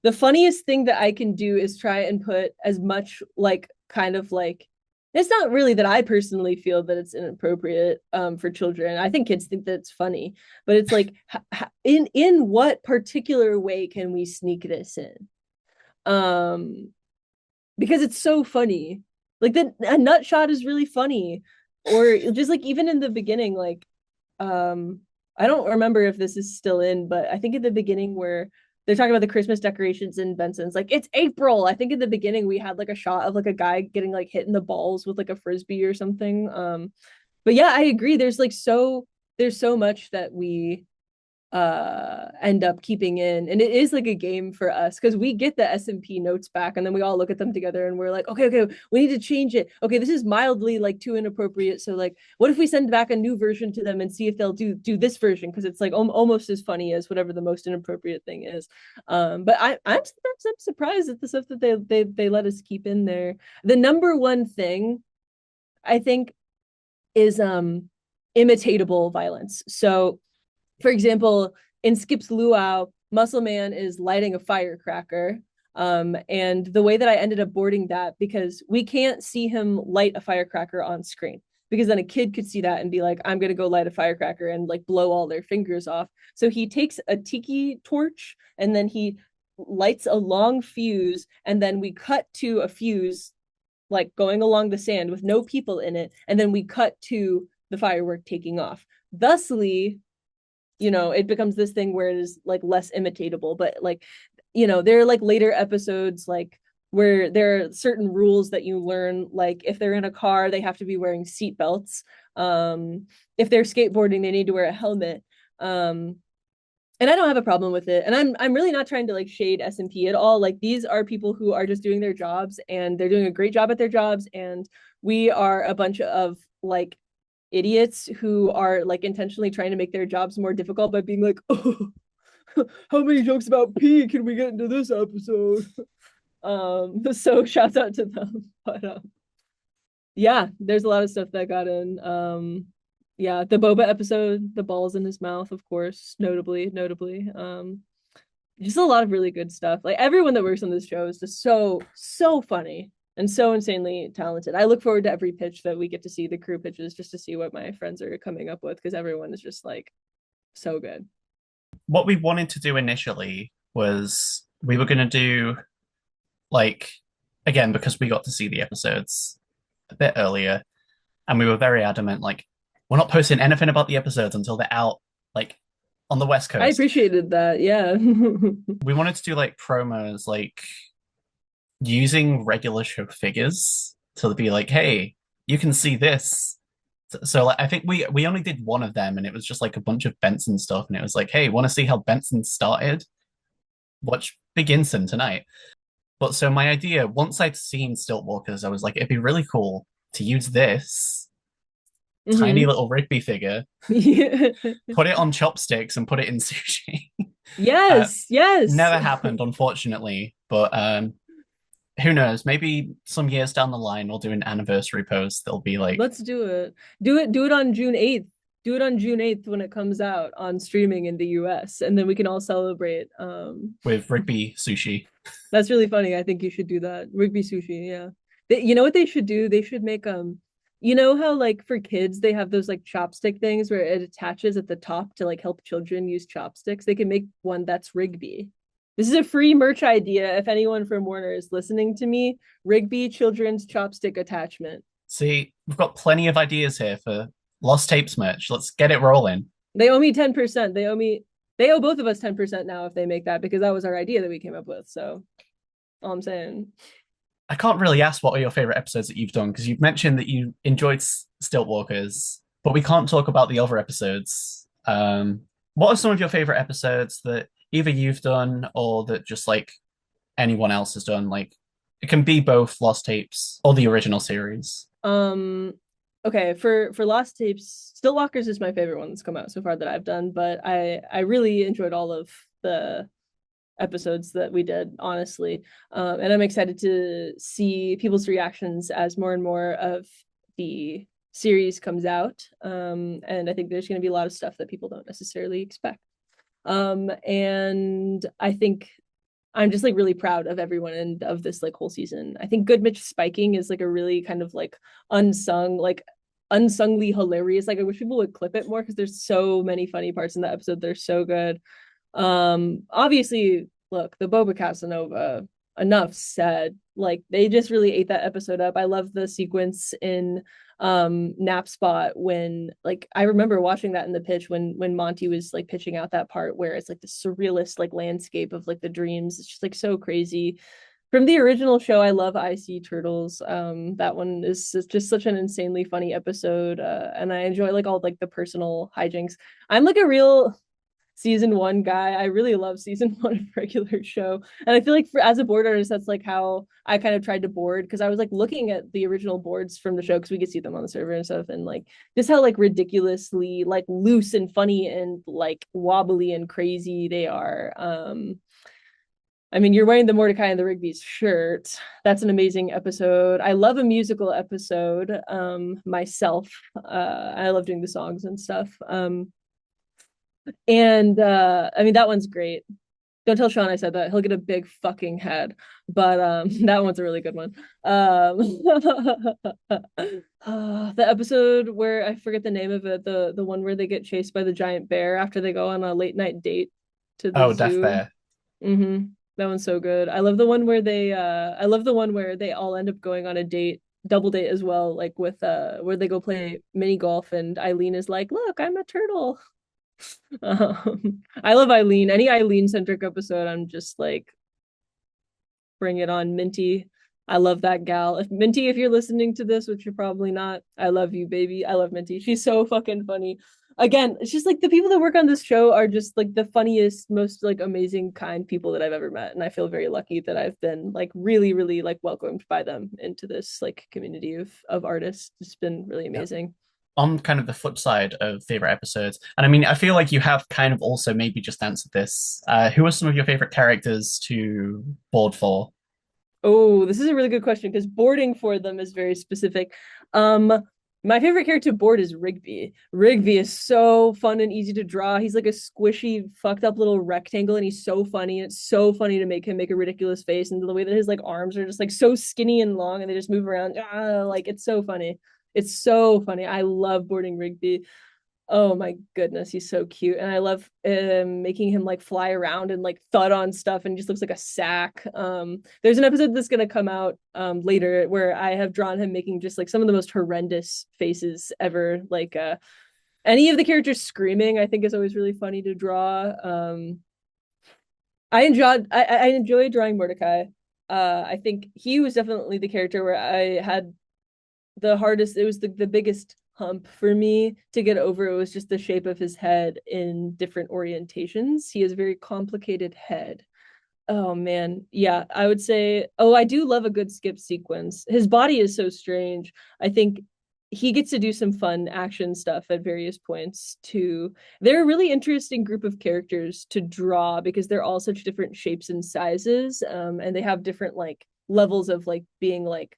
the funniest thing that I can do is try and put as much like kind of like it's not really that I personally feel that it's inappropriate for children. I think kids think that it's funny, but it's like in what particular way can we sneak this in? Um, because it's so funny. Like the a nut shot is really funny, or just like even in the beginning, like um, I don't remember if this is still in, but I think in the beginning where they're talking about the Christmas decorations in Benson's, like it's April. I think in the beginning we had like a shot of like a guy getting like hit in the balls with like a frisbee or something. But yeah, I agree. There's so much that we end up keeping in, and it is like a game for us because we get the SMP notes back and then we all look at them together and we're like, okay, we need to change it. Okay, this is mildly like too inappropriate, so like what if we send back a new version to them and see if they'll do this version, because it's like almost as funny as whatever the most inappropriate thing is. But I'm surprised at the stuff that they let us keep in there. The number one thing I think is imitatable violence. So for example, in Skip's Luau, Muscle Man is lighting a firecracker. And the way that I ended up boarding that, because we can't see him light a firecracker on screen, because then a kid could see that and be like, I'm going to go light a firecracker and like blow all their fingers off. So he takes a tiki torch and then he lights a long fuse. And then we cut to a fuse like going along the sand with no people in it. And then we cut to the firework taking off. Thusly, it becomes this thing where it is like less imitatable. But like, there are like later episodes like where there are certain rules that you learn, like if they're in a car they have to be wearing seat belts. If they're skateboarding they need to wear a helmet. And I don't have a problem with it, and I'm really not trying to like shade SMP at all. Like these are people who are just doing their jobs and they're doing a great job at their jobs, and we are a bunch of like idiots who are like intentionally trying to make their jobs more difficult by being like, oh, how many jokes about pee can we get into this episode? So shouts out to them. But yeah, there's a lot of stuff that got in. Yeah, the Boba episode, the balls in his mouth, of course, notably. Just a lot of really good stuff. Like everyone that works on this show is just so funny and so insanely talented. I look forward to every pitch that we get to see, the crew pitches, just to see what my friends are coming up with, because everyone is just like so good. What we wanted to do initially was we were going to do like again because we got to see the episodes a bit earlier and we were very adamant like we're not posting anything about the episodes until they're out like on the West I Coast. appreciated that. Yeah. We wanted to do like promos like using regular show figures to be like, hey, you can see this. So like, I think we only did one of them, and it was just like a bunch of Benson stuff, and it was like, hey, want to see how Benson started? Watch Beginson tonight. But so my idea, once I'd seen Stilt Walkers, I was like, it'd be really cool to use this tiny Hmm. little Rigby figure, put it on chopsticks, and put it in sushi. uh, Yes, yes. Never happened, unfortunately. But who knows? Maybe some years down the line, we'll do an anniversary post. They'll be like Let's do it. Do it on June 8th. Do it on June 8th when it comes out on streaming in the US, and then we can all celebrate. with Rigby sushi. That's really funny. I think you should do that. Rigby sushi, yeah. You know what they should do? They should make you know how like for kids they have those like chopstick things where it attaches at the top to like help children use chopsticks. They can make one that's Rigby. This is a free merch idea if anyone from Warner is listening to me. Rigby children's chopstick attachment. See, we've got plenty of ideas here for Lost Tapes merch. Let's get it rolling. They owe me 10%. They owe both of us 10% now if they make that because that was our idea that we came up with. So all I'm saying. I can't really ask what are your favorite episodes that you've done because you've mentioned that you enjoyed Stilt Walkers, but we can't talk about the other episodes. What are some of your favorite episodes that either you've done or that just like anyone else has done? Like it can be both Lost Tapes or the original series. Um, okay, for Lost Tapes, Stilt Walkers is my favorite one that's come out so far that I've done, but I really enjoyed all of the episodes that we did, honestly. And I'm excited to see people's reactions as more and more of the series comes out. And I think there's going to be a lot of stuff that people don't necessarily expect. And I think I'm just like really proud of everyone and of this like whole season. I think Good Mitch spiking is like a really kind of like unsung, like unsungly hilarious. Like I wish people would clip it more because there's so many funny parts in the episode. They're so good. Obviously, look, the Boba Casanova, enough said. Like they just really ate that episode up. I love the sequence in Nap Spot when like I remember watching that in the pitch when Monty was like pitching out that part where it's like the surrealist like landscape of like the dreams. It's just like so crazy. From the original show, I love I See Turtles. That one is just such an insanely funny episode, and I enjoy like all like the personal hijinks. I'm like a real season one guy. I really love season one of regular show. And I feel like as a board artist, that's like how I kind of tried to board because I was like looking at the original boards from the show because we could see them on the server and stuff. And like just how like ridiculously like loose and funny and like wobbly and crazy they are. I mean, you're wearing the Mordecai and the Rigby's shirt. That's an amazing episode. I love a musical episode myself. I love doing the songs and stuff. And I mean that one's great. Don't tell Sean I said that. He'll get a big fucking head. But that one's a really good one. The episode where I forget the name of it, the one where they get chased by the giant bear after they go on a late night date to the Oh, Death zoo. Bear. Mm-hmm. That one's so good. I love the one where I love the one where they all end up going on a date, double date as well, like with where they go play mini golf and Eileen is like, "Look, I'm a turtle." I love Eileen. Any Eileen centric episode, I'm just like, bring it on, Minty. I love that gal. If Minty, if you're listening to this, which you're probably not, I love you, baby. I love Minty. She's so fucking funny. Again, it's just like the people that work on this show are just like the funniest, most like amazing, kind people that I've ever met. And I feel very lucky that I've been like really, really like welcomed by them into this like community of artists. It's been really Yeah. amazing. On kind of the flip side of favorite episodes, and I mean, I feel like you have kind of also maybe just answered this. Who are some of your favorite characters to board for? Oh, this is a really good question because boarding for them is very specific. My favorite character board is Rigby. Rigby is so fun and easy to draw. He's like a squishy, fucked up little rectangle, and he's so funny. It's so funny to make him make a ridiculous face, and the way that his like arms are just like so skinny and long, and they just move around. Like it's so funny. It's so funny. I love boarding Rigby. Oh my goodness, he's so cute. And I love making him like fly around and like thud on stuff and he just looks like a sack. There's an episode that's gonna come out later where I have drawn him making just like some of the most horrendous faces ever. Like any of the characters screaming, I think is always really funny to draw. I enjoy drawing Mordecai. I think he was definitely the character where I had the hardest, it was the biggest hump for me to get over. It was just the shape of his head in different orientations. He has a very complicated head. Oh man, yeah, I would say, oh, I do love a good skip sequence. His body is so strange. I think he gets to do some fun action stuff at various points too. They're a really interesting group of characters to draw because they're all such different shapes and sizes, and they have different like levels of like being like,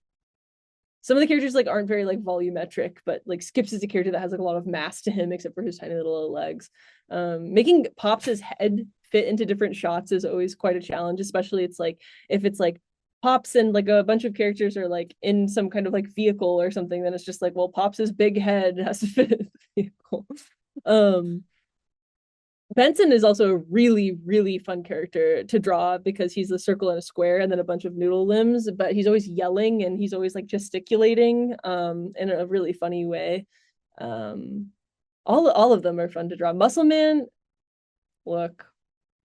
some of the characters like aren't very like volumetric, but like Skips is a character that has like a lot of mass to him, except for his tiny little legs. Making Pops's head fit into different shots is always quite a challenge, especially it's like if it's like Pops and like a bunch of characters are like in some kind of like vehicle or something, then it's just like, well, Pops's big head has to fit in the vehicle. Um, Benson is also a really, really fun character to draw because he's a circle and a square and then a bunch of noodle limbs, but he's always yelling and he's always like gesticulating in a really funny way. Um, all of them are fun to draw. Muscle Man, look,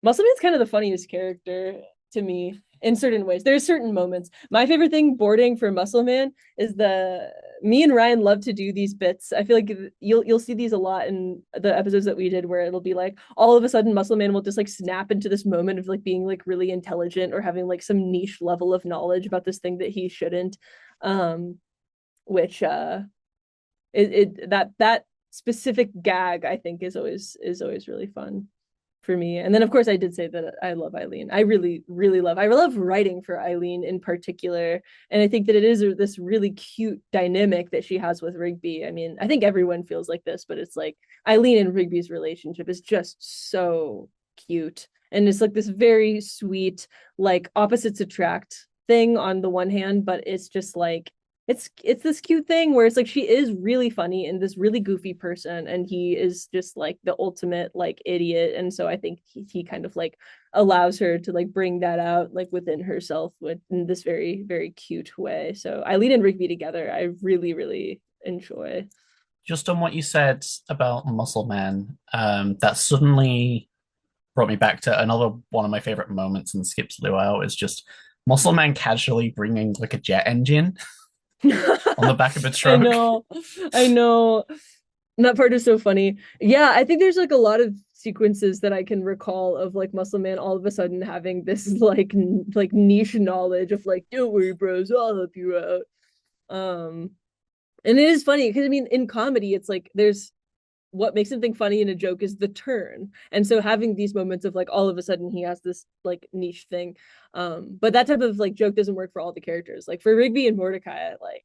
Muscle Man's kind of the funniest character to me in certain ways. There's certain moments. My favorite thing boarding for Muscle Man is the me and Ryan love to do these bits. I feel like you'll see these a lot in the episodes that we did where it'll be like all of a sudden Muscle Man will just like snap into this moment of like being like really intelligent or having like some niche level of knowledge about this thing that he shouldn't. Um, which that specific gag I think is always really fun for me. And then of course I did say that I love Eileen. I love writing for Eileen in particular. And I think that it is this really cute dynamic that she has with Rigby. I mean, I think everyone feels like this, but it's like Eileen and Rigby's relationship is just so cute. And it's like this very sweet, like opposites attract thing on the one hand, but it's just like it's this cute thing where it's like she is really funny and this really goofy person and he is just like the ultimate like idiot, and so I think he kind of like allows her to like bring that out like within herself with in this very very cute way. So Eileen and Rigby together I really really enjoy. Just on what you said about Muscle Man, that suddenly brought me back to another one of my favorite moments in Skip's Luau is just Muscle Man casually bringing like a jet engine on the back of a I truck. know, I know. That part is so funny. Yeah, I think there's like a lot of sequences that I can recall of like Muscle Man all of a sudden having this like niche knowledge of like, don't worry, bros, I'll help you out. And it is funny because I mean, in comedy, it's like there's what makes something funny in a joke is the turn, and so having these moments of like all of a sudden he has this like niche thing, but that type of like joke doesn't work for all the characters. Like for Rigby and Mordecai, like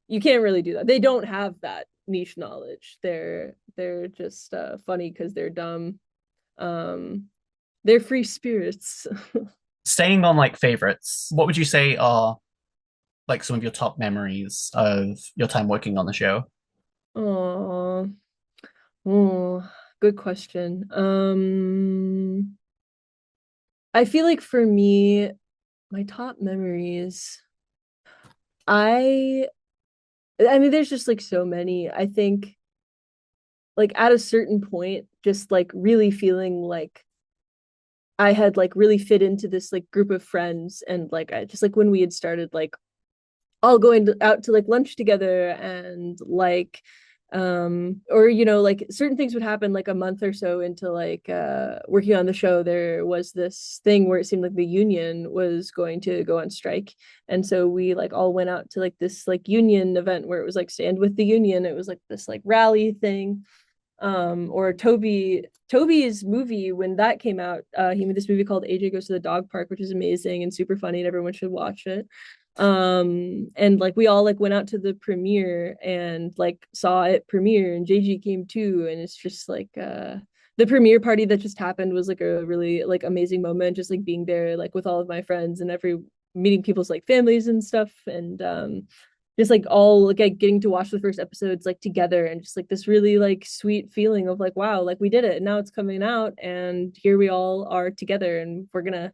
you can't really do that. They don't have that niche knowledge. They're just funny because they're dumb. Um, they're free spirits. Staying on like favorites, what would you say are like some of your top memories of your time working on the show? Oh, oh, good question. I feel like for me, my top memories, I I mean, there's just like so many. I think like at a certain point, just like really feeling like I had like really fit into this like group of friends and like I just like when we had started like all going out to like lunch together and like or you know like certain things would happen like a month or so into like working on the show. There was this thing where it seemed like the union was going to go on strike, and so we like all went out to like this like union event where it was like stand with the union. It was like this like rally thing. Or Toby's movie when that came out, he made this movie called AJ Goes to the Dog Park, which is amazing and super funny and everyone should watch it. And like we all like went out to the premiere and like saw it premiere, and JG came too, and it's just like the premiere party that just happened was like a really like amazing moment, just like being there like with all of my friends and every meeting people's like families and stuff, and just like all like getting to watch the first episodes like together, and just like this really like sweet feeling of like wow, like we did it and now it's coming out and here we all are together and we're gonna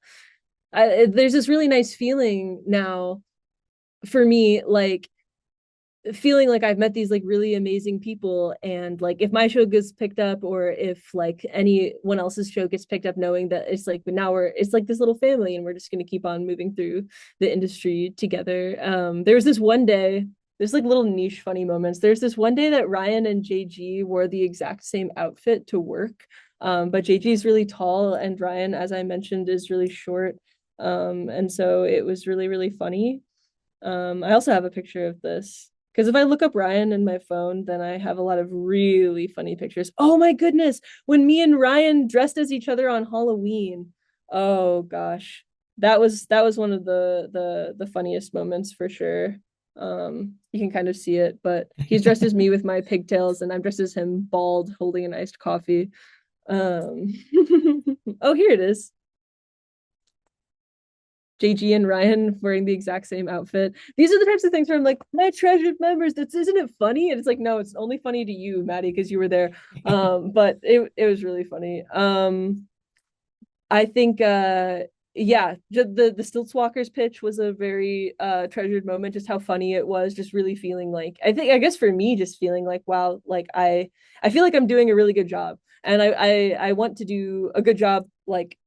there's this really nice feeling now for me like feeling like I've met these like really amazing people, and like if my show gets picked up or if like anyone else's show gets picked up, knowing that it's like, but now it's like this little family and we're just going to keep on moving through the industry together. There was this one day, there's like little niche funny moments. There's this one day that Ryan and JG wore the exact same outfit to work. But JG is really tall and Ryan, as I mentioned, is really short. And so it was really, really funny. I also have a picture of this because if I look up Ryan in my phone, then I have a lot of really funny pictures. Oh my goodness, when me and Ryan dressed as each other on Halloween. Oh gosh. That was one of the funniest moments for sure. You can kind of see it, but he's dressed as me with my pigtails and I'm dressed as him bald holding an iced coffee. Um oh, here it is. JG and Ryan wearing the exact same outfit. These are the types of things where I'm like, my treasured members. That's, isn't it funny? And it's like, no, it's only funny to you, Maddie, because you were there. But it was really funny. I think yeah, the Stilt Walkers pitch was a very treasured moment. Just how funny it was. Just really feeling like, I guess for me, just feeling like, wow, like I feel like I'm doing a really good job, and I want to do a good job, like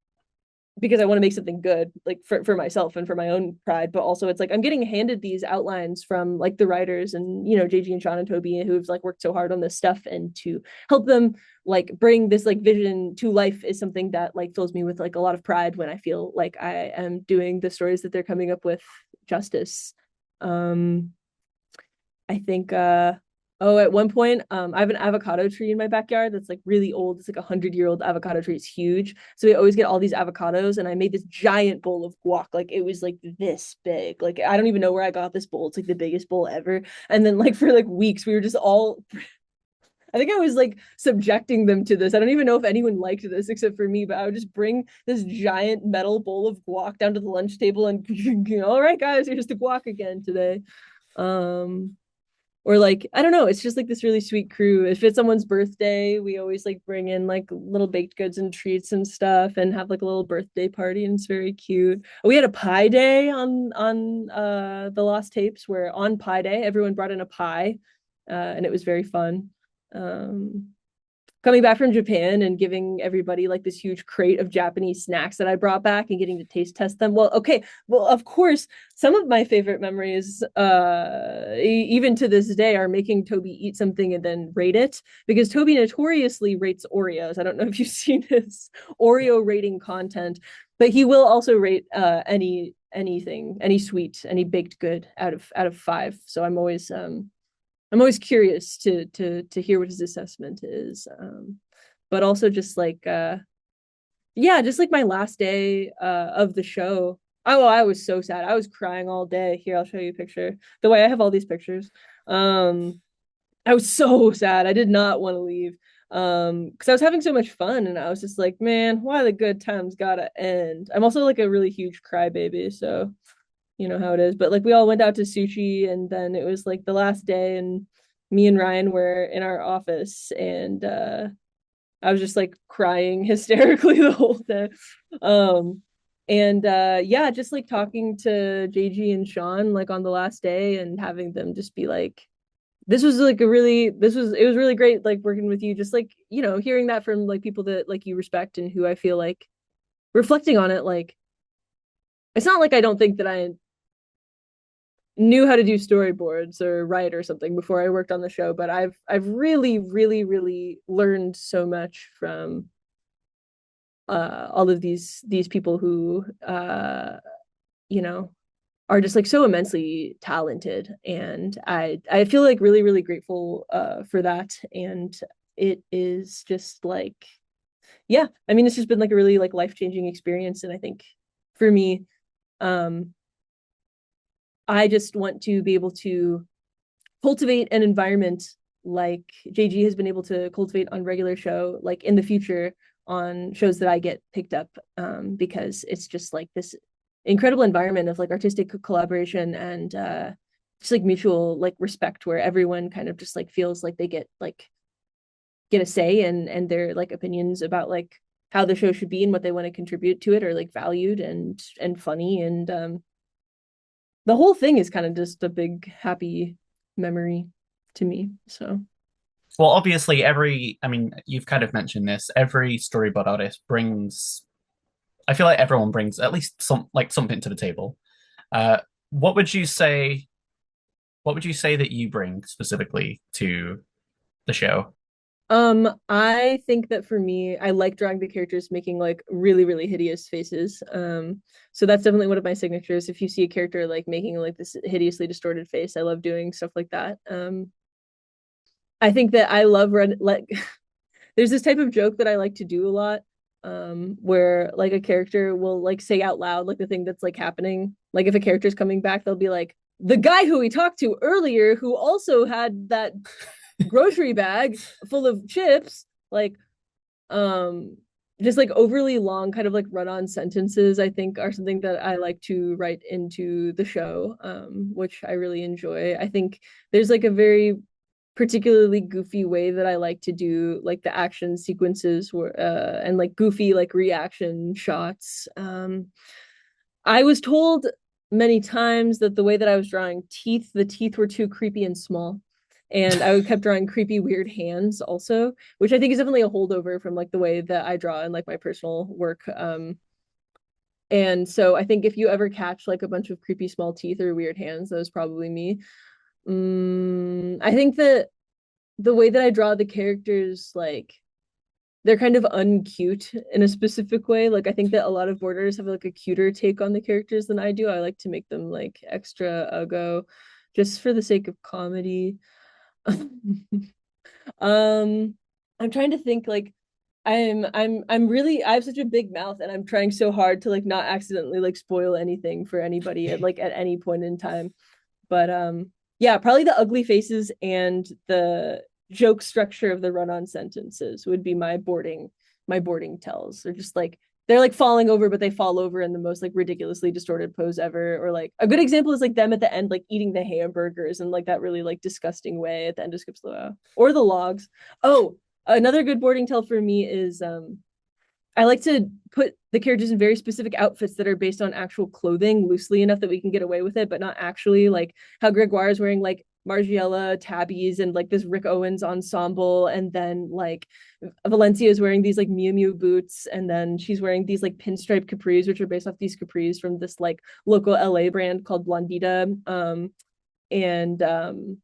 because I want to make something good, like for myself and for my own pride. But also it's like I'm getting handed these outlines from like the writers and, you know, JG and Sean and Toby, who've like worked so hard on this stuff, and to help them like bring this like vision to life is something that like fills me with like a lot of pride when I feel like I am doing the stories that they're coming up with justice. um I think oh, at one point, I have an avocado tree in my backyard that's like really old. It's like 100-year-old avocado tree. It's huge. So we always get all these avocados, and I made this giant bowl of guac. Like it was like this big. Like I don't even know where I got this bowl. It's like the biggest bowl ever. And then like for like weeks, we were just all I think I was like subjecting them to this. I don't even know if anyone liked this except for me, but I would just bring this giant metal bowl of guac down to the lunch table and all right, guys, here's the guac again today. Um, or like I don't know, it's just like this really sweet crew. If it's someone's birthday, we always like bring in like little baked goods and treats and stuff and have like a little birthday party, and it's very cute. We had a pie day on the Lost Tapes, where on pie day everyone brought in a pie, and it was very fun. um Coming back from Japan and giving everybody like this huge crate of Japanese snacks that I brought back and getting to taste test them. Well, okay. Well, of course, some of my favorite memories, even to this day, are making Toby eat something and then rate it, because Toby notoriously rates Oreos. I don't know if you've seen his Oreo rating content, but he will also rate anything, any sweet, any baked good out of 5. So I'm always curious to hear what his assessment is. But also just like yeah, just like my last day of the show. Oh, I was so sad. I was crying all day. Here, I'll show you a picture. The way I have all these pictures. I was so sad. I did not want to leave. Because I was having so much fun, and I was just like, man, why the good times gotta end? I'm also like a really huge crybaby, so you know how it is. But like we all went out to sushi, and then it was like the last day, and me and Ryan were in our office, and I was just like crying hysterically the whole day. Um and yeah, just like talking to JG and Sean like on the last day and having them just be like, this was like a really it was really great like working with you, just like, you know, hearing that from like people that like you respect and who I feel like, reflecting on it, like it's not like I don't think that I knew how to do storyboards or write or something before I worked on the show, but I've really really learned so much from all of these people who you know, are just like so immensely talented, and I feel like really really grateful for that. And it is just like, yeah, I mean, it's just been like a really like life-changing experience. And I think for me, um I just want to be able to cultivate an environment like JG has been able to cultivate on regular show, like in the future on shows that I get picked up, because it's just like this incredible environment of like artistic collaboration and just like mutual like respect, where everyone kind of just like feels like they get a say, and their like opinions about like how the show should be and what they want to contribute to it are like valued and funny. And the whole thing is kind of just a big happy memory to me. So Well, obviously, I mean, you've kind of mentioned this. Every storyboard artist brings, I feel like everyone brings at least something to the table. Uh, what would you say? What would you say that you bring specifically to the show? I think that for me, I like drawing the characters making like really, really hideous faces. So that's definitely one of my signatures. If you see a character like making like this hideously distorted face, I love doing stuff like that. I think that I love like there's this type of joke that I like to do a lot, where like a character will like say out loud like the thing that's like happening. Like if a character's coming back, they'll be like, the guy who we talked to earlier who also had that grocery bag full of chips, like just like overly long kind of like run-on sentences, I think are something that I like to write into the show, which I really enjoy. I think there's like a very particularly goofy way that I like to do like the action sequences where and like goofy like reaction shots. I was told many times that the way that I was drawing teeth, the teeth were too creepy and small. And I kept drawing creepy, weird hands also, which I think is definitely a holdover from like the way that I draw in like my personal work. And so I think if you ever catch like a bunch of creepy small teeth or weird hands, that was probably me. I think that the way that I draw the characters, like they're kind of uncute in a specific way. Like I think that a lot of boarders have like a cuter take on the characters than I do. I like to make them like extra uggo just for the sake of comedy. um I'm trying to think like I'm really I have such a big mouth and I'm trying so hard to like not accidentally like spoil anything for anybody at like at any point in time. But yeah, probably the ugly faces and the joke structure of the run-on sentences would be my boarding tells. They're like falling over, but they fall over in the most like ridiculously distorted pose ever. Or like a good example is like them at the end, like eating the hamburgers in like that really like disgusting way at the end of Skips Luau. Or the logs. Oh, another good boarding tell for me is I like to put the characters in very specific outfits that are based on actual clothing loosely enough that we can get away with it, but not actually like how Gregoire is wearing like Margiela tabbies and like this Rick Owens ensemble. And then like Valencia is wearing these like Miu Miu boots. And then she's wearing these like pinstripe capris, which are based off these capris from this like local LA brand called Blondita. And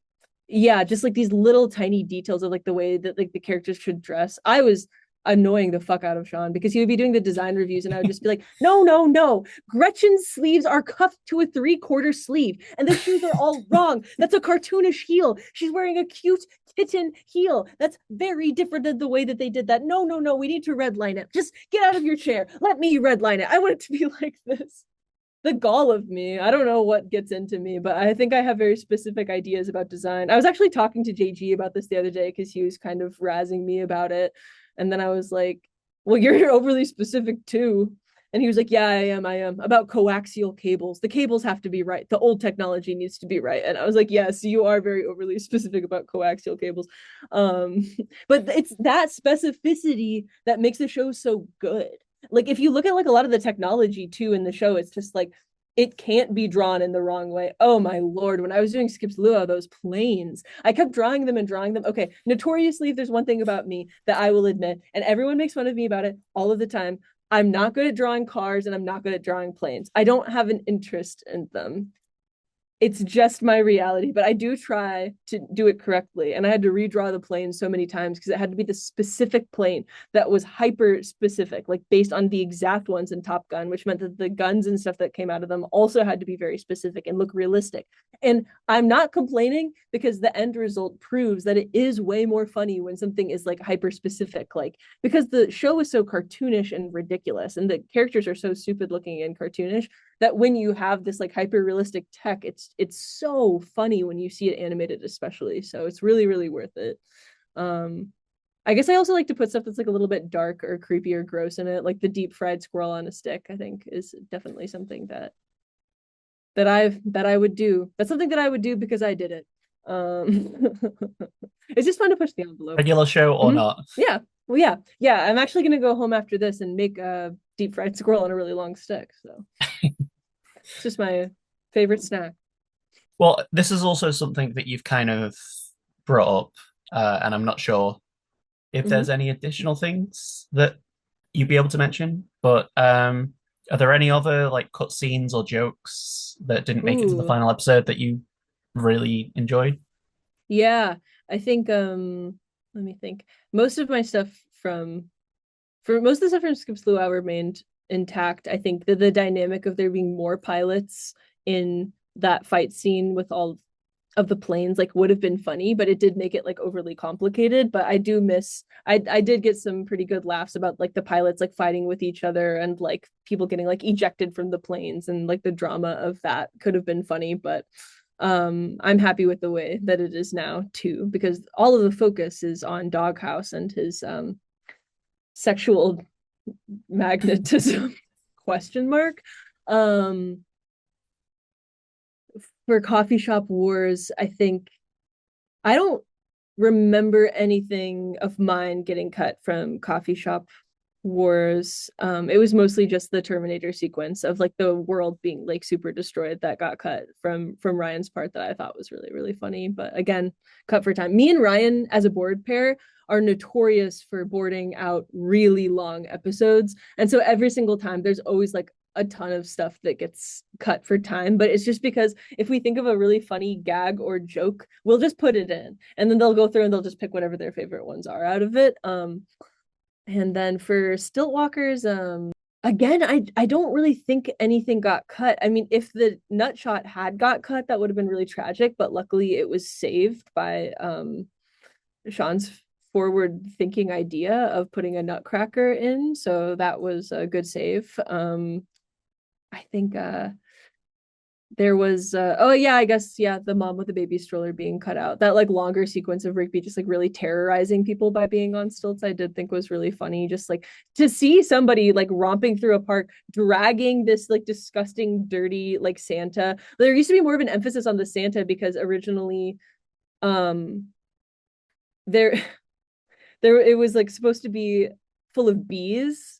yeah, just like these little tiny details of like the way that like the characters should dress. I was annoying the fuck out of Sean because he would be doing the design reviews and I would just be like, no, no, no. Gretchen's sleeves are cuffed to a 3/4 sleeve and the shoes are all wrong. That's a cartoonish heel. She's wearing a cute kitten heel. That's very different than the way that they did that. No, no, no. We need to redline it. Just get out of your chair. Let me redline it. I want it to be like this. The gall of me. I don't know what gets into me, but I think I have very specific ideas about design. I was actually talking to JG about this the other day because he was kind of razzing me about it. And then I was like, well, you're overly specific too. And he was like, yeah, I am. About coaxial cables. The cables have to be right. The old technology needs to be right. And I was like, yes, you are very overly specific about coaxial cables. Um, but it's that specificity that makes the show so good. Like if you look at like a lot of the technology too in the show, it's just like it can't be drawn in the wrong way. Oh my lord, when I was doing Skips Luau, those planes, I kept drawing them and drawing them. Okay, notoriously, if there's one thing about me that I will admit, and everyone makes fun of me about it all of the time, I'm not good at drawing cars and I'm not good at drawing planes. I don't have an interest in them. It's just my reality, but I do try to do it correctly. And I had to redraw the plane so many times because it had to be the specific plane that was hyper specific, like based on the exact ones in Top Gun, which meant that the guns and stuff that came out of them also had to be very specific and look realistic. And I'm not complaining because the end result proves that it is way more funny when something is like hyper specific, like because the show is so cartoonish and ridiculous and the characters are so stupid looking and cartoonish that when you have this like hyper realistic tech, it's so funny when you see it animated, especially. So it's really, really worth it. I guess I also like to put stuff that's like a little bit dark or creepy or gross in it, like the deep fried squirrel on a stick, I think is definitely something that I would do. That's something that I would do because I did it. It's just fun to push the envelope. Regular show or Mhm. not? Yeah. Well, yeah. Yeah. I'm actually gonna go home after this and make a deep fried squirrel on a really long stick. So it's just my favorite snack. Well, this is also something that you've kind of brought up, and I'm not sure if Mm-hmm. there's any additional things that you'd be able to mention. But are there any other like cutscenes or jokes that didn't make it to the Ooh, final episode that you really enjoyed? yeah. I think let me think. Most of my stuff from for most of the stuff from Skips Luau remained intact. I think that the dynamic of there being more pilots in that fight scene with all of the planes like would have been funny, but it did make it like overly complicated. But I do miss I did get some pretty good laughs about like the pilots like fighting with each other and like people getting like ejected from the planes and like the drama of that could have been funny, but I'm happy with the way that it is now too, because all of the focus is on Doghouse and his sexual magnetism question mark. Um for Coffee Shop Wars, I think I don't remember anything of mine getting cut from Coffee Shop Wars. It was mostly just the Terminator sequence of like the world being like super destroyed that got cut from Ryan's part that I thought was really really funny. But again, cut for time. Me and Ryan as a board pair are notorious for boarding out really long episodes, and so every single time there's always like a ton of stuff that gets cut for time, but it's just because if we think of a really funny gag or joke, we'll just put it in and then they'll go through and they'll just pick whatever their favorite ones are out of it. And then for Stilt Walkers, again, I don't really think anything got cut. I mean, if the nut shot had got cut, that would have been really tragic, but luckily it was saved by Sean's forward thinking idea of putting a nutcracker in. So that was a good save. I think there was oh yeah, I guess yeah, the mom with the baby stroller being cut out. That like longer sequence of Rigby just like really terrorizing people by being on stilts, I did think was really funny. Just like to see somebody like romping through a park dragging this like disgusting dirty like Santa. There used to be more of an emphasis on the Santa because originally um there there it was like supposed to be full of bees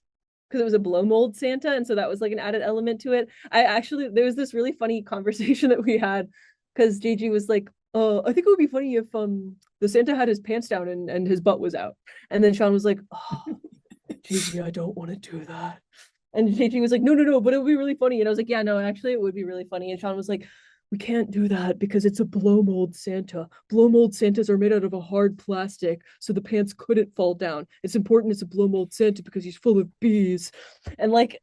because it was a blow mold Santa, and so that was like an added element to it. I actually there was this really funny conversation that we had because JG was like, "Oh, I think it would be funny if the Santa had his pants down and his butt was out," and then Sean was like, "Oh, JG, I don't want to do that." And JG was like, no, but it would be really funny. And I was like, yeah, no, actually, it would be really funny. And Sean was like, we can't do that because it's a blow mold Santa. Blow mold Santas are made out of a hard plastic, so the pants couldn't fall down. It's important it's a blow mold Santa because he's full of bees. And like,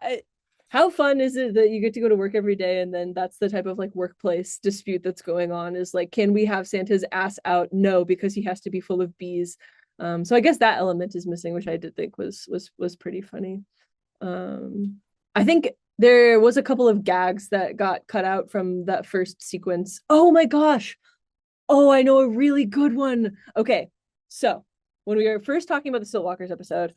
I, how fun is it that you get to go to work every day and then that's the type of like workplace dispute that's going on is like, can we have Santa's ass out? No, because he has to be full of bees. So I guess that element is missing, which I did think was pretty funny. I think there was a couple of gags that got cut out from that first sequence. Oh my gosh. Oh, I know a really good one. Okay. So when we were first talking about the Stilt Walkers episode,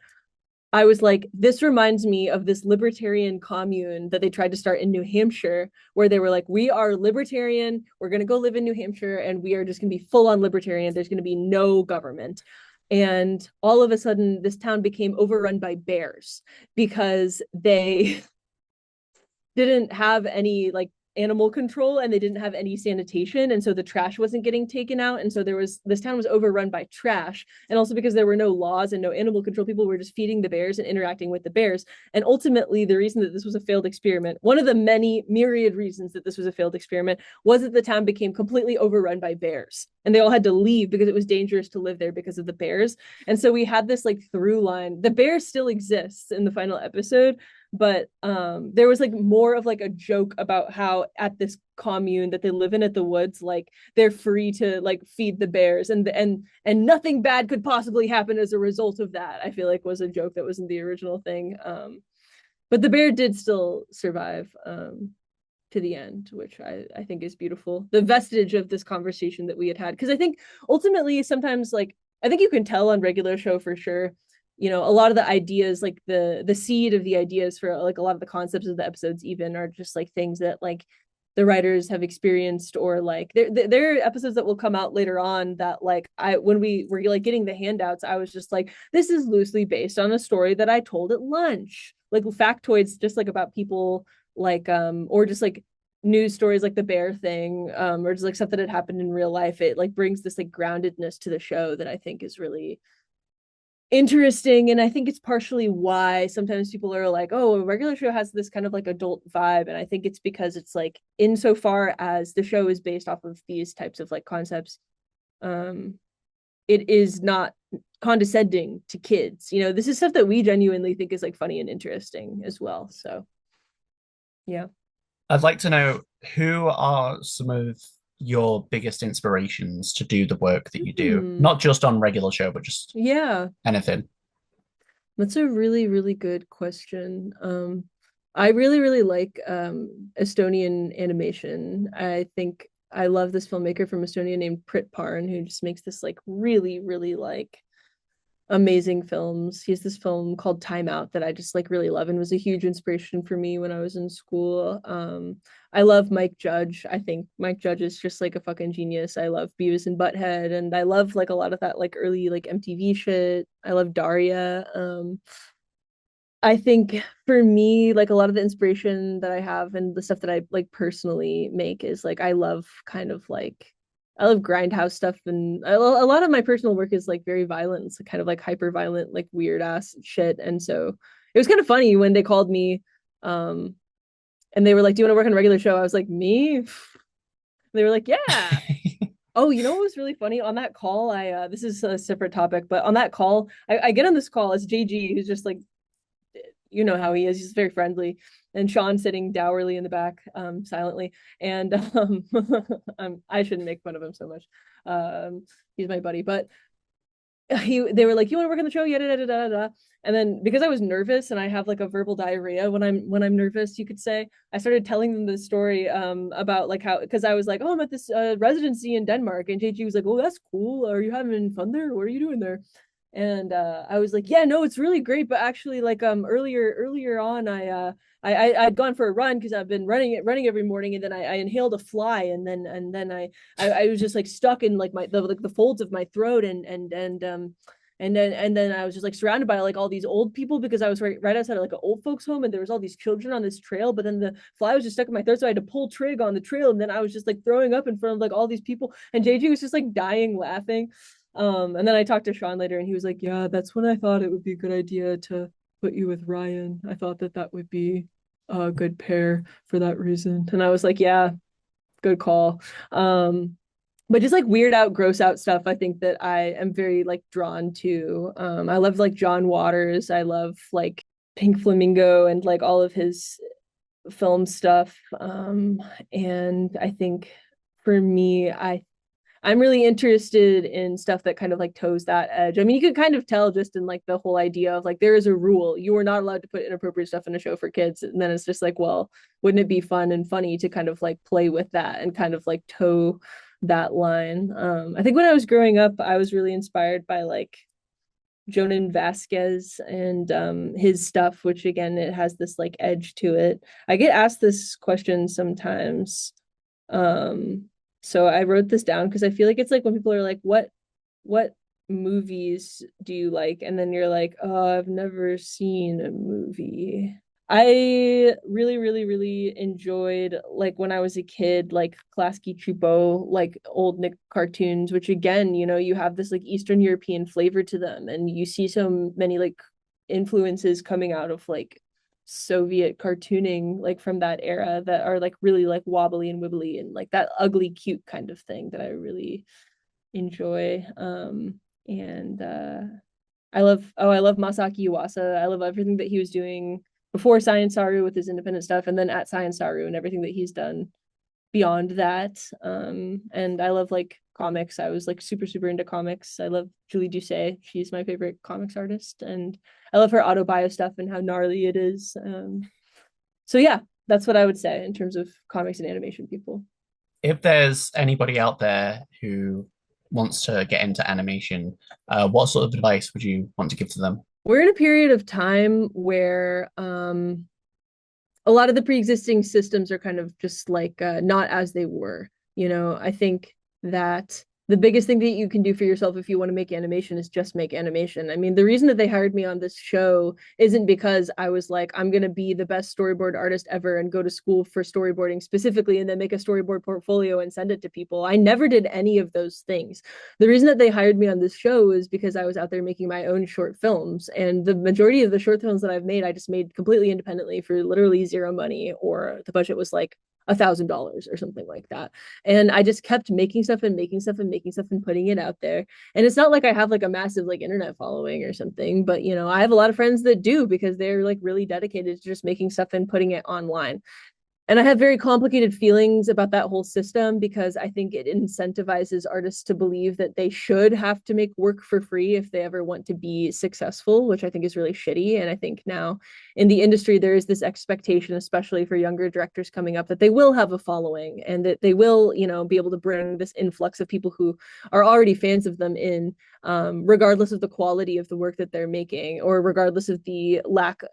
I was like, this reminds me of this libertarian commune that they tried to start in New Hampshire, where they were like, we are libertarian. We're going to go live in New Hampshire and we are just going to be full on libertarian. There's going to be no government. And all of a sudden, this town became overrun by bears because they didn't have any like animal control and they didn't have any sanitation, and so the trash wasn't getting taken out, and so there was this town was overrun by trash, and also because there were no laws and no animal control, people were just feeding the bears and interacting with the bears. And ultimately the reason that this was a failed experiment, one of the many myriad reasons that this was a failed experiment, was that the town became completely overrun by bears and they all had to leave because it was dangerous to live there because of the bears. And so we had this like through line, the bear still exists in the final episode, but there was like more of like a joke about how at this commune that they live in at the woods, like they're free to like feed the bears and nothing bad could possibly happen as a result of that. I feel like was a joke that was in the original thing. But the bear did still survive to the end, which I think is beautiful, the vestige of this conversation that we had because I think ultimately sometimes like I think you can tell on regular show for sure, you know, a lot of the ideas, like the seed of the ideas for like a lot of the concepts of the episodes even are just like things that like the writers have experienced, or like there are episodes that will come out later on that like I when we were like getting the handouts, I was just like, this is loosely based on a story that I told at lunch, like factoids just like about people like or just like news stories like the bear thing, or just like stuff that had happened in real life, it like brings this like groundedness to the show that I think is really interesting. And I think it's partially why sometimes people are like, oh, a regular show has this kind of like adult vibe. And I think it's because it's like, insofar as the show is based off of these types of like concepts, um, it is not condescending to kids. You know, this is stuff that we genuinely think is like funny and interesting as well. So yeah. I'd like to know who are some of your biggest inspirations to do the work that you do, Hmm. not just on regular show, but just Yeah. anything. That's a really, really good question. I really, really like Estonian animation. I think I love this filmmaker from Estonia named Prit Parn, who just makes this like really, really like amazing films. He has this film called Time Out that I just like really love and was a huge inspiration for me when I was in school. I love Mike Judge. I think Mike Judge is just like a fucking genius. I love Beavis and Butthead, and I love like a lot of that like early like MTV shit. I love Daria. I think for me, like a lot of the inspiration that I have and the stuff that I like personally make is like I love kind of like I love grindhouse stuff, and a lot of my personal work is like very violent. It's kind of like hyper violent, like weird ass shit. And so it was kind of funny when they called me, um, and they were like, "Do you want to work on a regular show?" I was like, "Me?" They were like, "Yeah." Oh, you know what was really funny on that call? I this is a separate topic, but on that call, I get on this call as JG, who's just like, you know how he is. He's very friendly, and Sean sitting dourly in the back, silently. And I shouldn't make fun of him so much. He's my buddy, but they were like, "You want to work on the show?" Yeah, da, da, da, da. And then because I was nervous and I have like a verbal diarrhea when I'm nervous, you could say, I started telling them the story about like how, because I was like, "Oh, I'm at this residency in Denmark," and JG was like, "Oh, that's cool. Are you having fun there? What are you doing there?" And I was like, "Yeah, no, it's really great, but actually like earlier on I'd gone for a run because I've been running every morning, and then I inhaled a fly, and then I was just like stuck in like the folds of my throat, and then I was just like surrounded by like all these old people because I was right outside of like an old folks home, and there was all these children on this trail, but then the fly was just stuck in my throat, so I had to pull trig on the trail, and then I was just like throwing up in front of like all these people, and JG was just like dying laughing. And then I talked to Sean later, and he was like, "Yeah, that's when I thought it would be a good idea to put you with Ryan. I thought that that would be a good pair for that reason." And I was like, "Yeah, good call." But just like weird out, gross out stuff, I think that I am very like drawn to. I love like John Waters. I love like Pink Flamingo and like all of his film stuff. And I think for me, I'm really interested in stuff that kind of like toes that edge. I mean, you could kind of tell just in like the whole idea of like there is a rule. You are not allowed to put inappropriate stuff in a show for kids. And then it's just like, well, wouldn't it be fun and funny to kind of like play with that and kind of like toe that line? I think when I was growing up, I was really inspired by like Jonan Vasquez and his stuff, which again, it has this like edge to it. I get asked this question sometimes, so I wrote this down because I feel like it's like when people are like, what movies do you like? And then you're like, "Oh, I've never seen a movie." I really, really, really enjoyed like when I was a kid, like Klasky Csupo, like old Nick cartoons, which again, you know, you have this like Eastern European flavor to them, and you see so many like influences coming out of like Soviet cartooning, like from that era, that are like really like wobbly and wibbly and like that ugly cute kind of thing that I really enjoy. And I love Masaki Yuasa. I love everything that he was doing before Science Saru with his independent stuff, and then at Science Saru and everything that he's done beyond that. And I love like comics. I was like super, super into comics. I love Julie Doucet. She's my favorite comics artist. And I love her autobio stuff and how gnarly it is. So yeah, that's what I would say in terms of comics and animation people. If there's anybody out there who wants to get into animation, what sort of advice would you want to give to them? We're in a period of time where a lot of the pre-existing systems are kind of just like not as they were. You know, I think that the biggest thing that you can do for yourself if you want to make animation is just make animation. I mean, the reason that they hired me on this show isn't because I was like, I'm going to be the best storyboard artist ever and go to school for storyboarding specifically and then make a storyboard portfolio and send it to people. I never did any of those things. The reason that they hired me on this show is because I was out there making my own short films. And the majority of the short films that I've made, I just made completely independently for literally zero money, or the budget was like $1,000 or something like that. And I just kept making stuff and making stuff and making stuff and putting it out there. And it's not like I have like a massive like internet following or something, but you know, I have a lot of friends that do because they're like really dedicated to just making stuff and putting it online. And I have very complicated feelings about that whole system because I think it incentivizes artists to believe that they should have to make work for free if they ever want to be successful, which I think is really shitty. And I think now in the industry, there is this expectation, especially for younger directors coming up, that they will have a following and that they will, you know, be able to bring this influx of people who are already fans of them in, regardless of the quality of the work that they're making or regardless of the lack,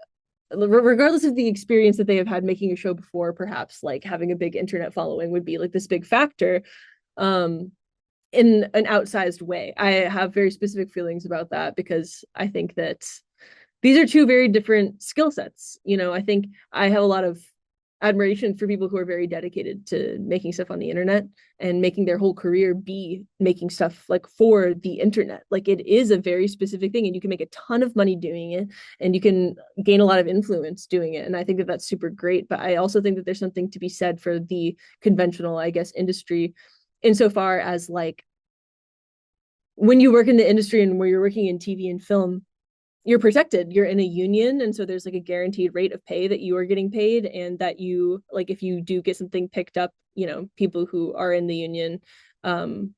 regardless of the experience that they have had making a show before. Perhaps like having a big internet following would be like this big factor, um in an outsized way. I have very specific feelings about that because I think that these are two very different skill sets. You know, I think I have a lot of admiration for people who are very dedicated to making stuff on the internet and making their whole career be making stuff like for the internet. Like it is a very specific thing and you can make a ton of money doing it and you can gain a lot of influence doing it. And I think that that's super great. But I also think that there's something to be said for the conventional, I guess, industry insofar as like when you work in the industry and where you're working in TV and film, you're protected. You're in a union, and so there's like a guaranteed rate of pay that you are getting paid, and that you like if you do get something picked up, you know, people who are in the union um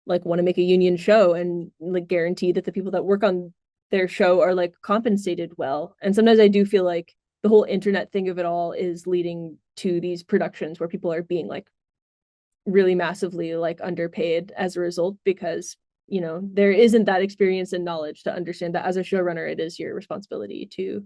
like want to make a union show and like guarantee that the people that work on their show are like compensated well. And sometimes I do feel like the whole internet thing of it all is leading to these productions where people are being like really massively like underpaid as a result because you know there isn't that experience and knowledge to understand that as a showrunner it is your responsibility to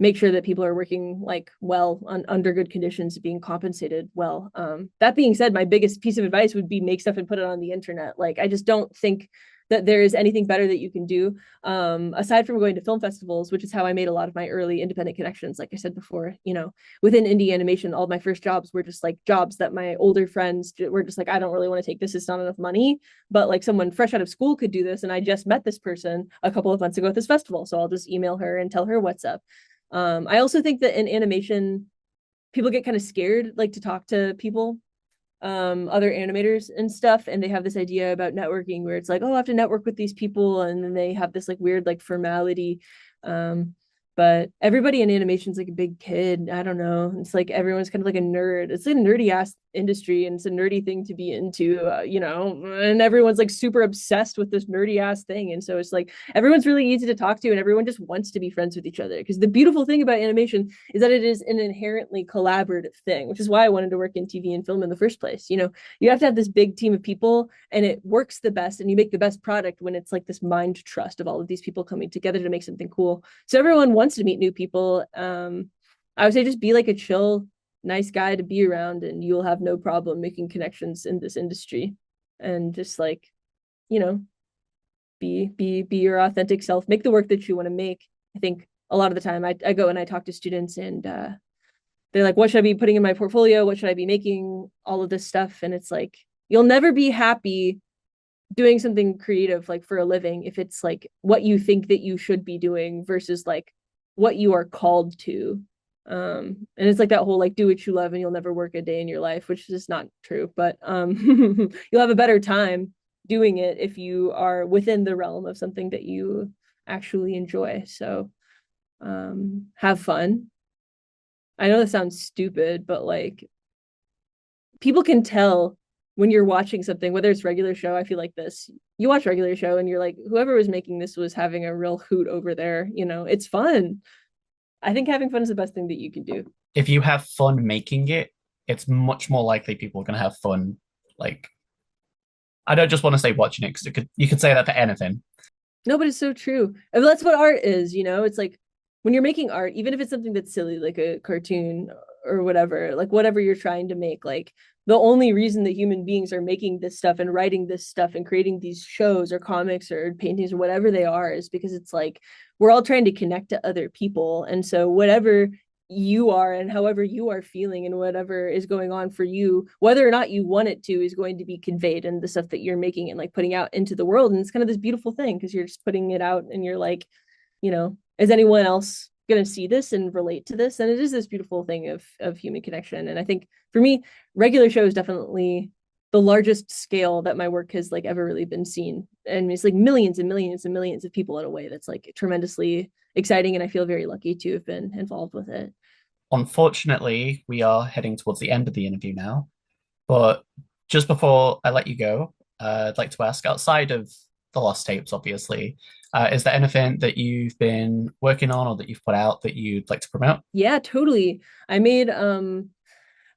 make sure that people are working like well under good conditions, being compensated well. That being said, my biggest piece of advice would be make stuff and put it on the internet. Like I just don't think that there is anything better that you can do, aside from going to film festivals, which is how I made a lot of my early independent connections. Like I said before, you know, within indie animation, all my first jobs were just like jobs that my older friends were just like, I don't really want to take this, it's not enough money, but like someone fresh out of school could do this, and I just met this person a couple of months ago at this festival, so I'll just email her and tell her what's up. I also think that in animation, people get kind of scared like to talk to people, other animators and stuff, and they have this idea about networking where it's like, oh, I have to network with these people, and then they have this like weird like formality. um but everybody in animation is like a big kid. I don't know, it's like everyone's kind of like a nerd. It's like a nerdy ass industry and it's a nerdy thing to be into, you know, and everyone's like super obsessed with this nerdy ass thing, and so it's like everyone's really easy to talk to and everyone just wants to be friends with each other because the beautiful thing about animation is that it is an inherently collaborative thing, which is why I wanted to work in TV and film in the first place. You know, you have to have this big team of people and it works the best and you make the best product when it's like this mind trust of all of these people coming together to make something cool. So everyone wants to meet new people. I would say just be like a chill, nice guy to be around, and you'll have no problem making connections in this industry. And just like, you know, be your authentic self. Make the work that you want to make. I think a lot of the time I go and I talk to students and they're like, what should I be putting in my portfolio? What should I be making? All of this stuff. And it's like, you'll never be happy doing something creative like for a living if it's like what you think that you should be doing versus like what you are called to. And it's like that whole like do what you love and you'll never work a day in your life, which is not true, but you'll have a better time doing it if you are within the realm of something that you actually enjoy. So have fun. I know that sounds stupid, but like people can tell when you're watching something, whether it's regular show. I feel like this, you watch regular show and you're like, whoever was making this was having a real hoot over there, you know, it's fun. I think having fun is the best thing that you can do. If you have fun making it, it's much more likely people are going to have fun. Like, I don't just want to say watching it because you could say that for anything. No, but it's so true. And that's what art is, you know? It's like when you're making art, even if it's something that's silly, like a cartoon or whatever, like whatever you're trying to make, like the only reason that human beings are making this stuff and writing this stuff and creating these shows or comics or paintings or whatever they are is because it's like we're all trying to connect to other people. And so whatever you are and however you are feeling and whatever is going on for you, whether or not you want it to, is going to be conveyed in the stuff that you're making and like putting out into the world. And it's kind of this beautiful thing because you're just putting it out and you're like, is anyone else going to see this and relate to this? And it is this beautiful thing of human connection. And I think for me, regular show is definitely the largest scale that my work has like ever really been seen. And it's like millions and millions and millions of people in a way that's like tremendously exciting. And I feel very lucky to have been involved with it. Unfortunately, we are heading towards the end of the interview now. But just before I let you go, I'd like to ask, outside of the lost tapes, obviously, is there anything that you've been working on or that you've put out that you'd like to promote? Yeah, totally. I made an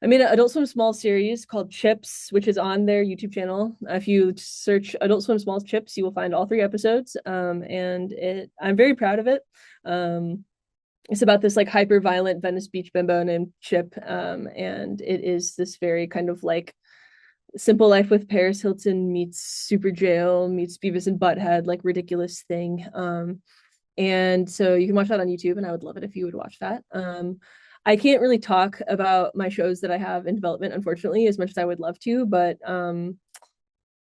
Adult Swim Small series called Chips, which is on their YouTube channel. If you search Adult Swim Small Chips, you will find all 3 episodes. I'm very proud of it. It's about this like hyper violent Venice Beach bimbo named Chip. And it is this very kind of like Simple Life with Paris Hilton meets Super Jail meets Beavis and Butthead, like ridiculous thing. And so you can watch that on YouTube, and I would love it if you would watch that. I can't really talk about my shows that I have in development, unfortunately, as much as I would love to, but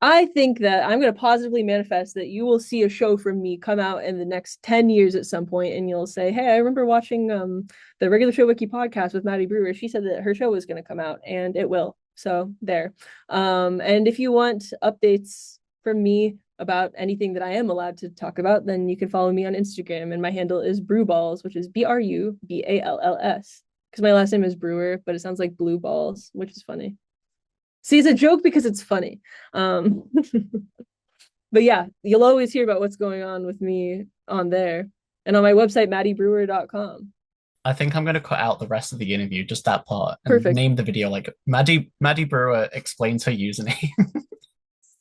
I think that I'm going to positively manifest that you will see a show from me come out in the next 10 years at some point, and you'll say, hey, I remember watching the Regular Show Wiki podcast with Maddie Brewer. She said that her show was going to come out, and it will. So there. And if you want updates from me about anything that I am allowed to talk about, then you can follow me on Instagram, and my handle is Brewballs, which is BRUBALLS, because my last name is Brewer, but it sounds like blue balls, which is funny. See, it's a joke because it's funny. But yeah, you'll always hear about what's going on with me on there. And on my website, maddiebrewer.com. I think I'm going to cut out the rest of the interview, just that part, and Perfect. name the video like Maddie Brewer explains her username.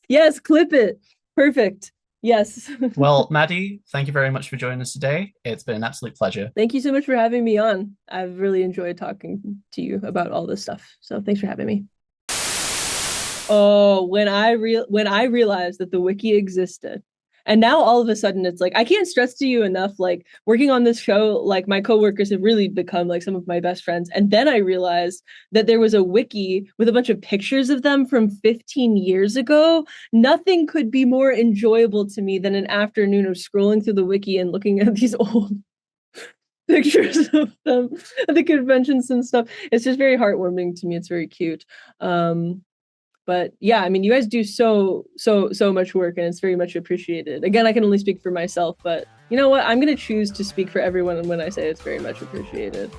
Yes, clip it. Perfect. Yes. Well, Maddie, thank you very much for joining us today. It's been an absolute pleasure. Thank you so much for having me on. I've really enjoyed talking to you about all this stuff. So thanks for having me. Oh, when I realized that the wiki existed. And now all of a sudden it's like I can't stress to you enough, like working on this show, like my coworkers have really become like some of my best friends. And then I realized that there was a wiki with a bunch of pictures of them from 15 years ago. Nothing could be more enjoyable to me than an afternoon of scrolling through the wiki and looking at these old pictures of them at the conventions and stuff. It's just very heartwarming to me. It's very cute. But yeah, I mean, you guys do so much work, and it's very much appreciated. Again, I can only speak for myself, but you know what? I'm going to choose to speak for everyone when I say it's very much appreciated.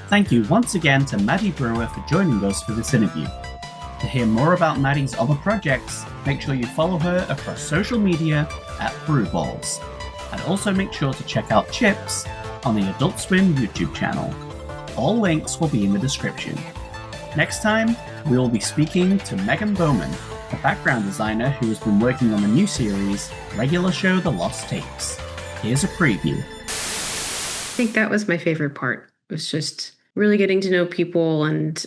Thank you once again to Maddie Brewer for joining us for this interview. To hear more about Maddie's other projects, make sure you follow her across social media at Brewballs. And also make sure to check out Chips on the Adult Swim YouTube channel. All links will be in the description. Next time, we will be speaking to Megan Bowman, a background designer who has been working on the new series, Regular Show The Lost Tapes. Here's a preview. I think that was my favorite part. It was just really getting to know people and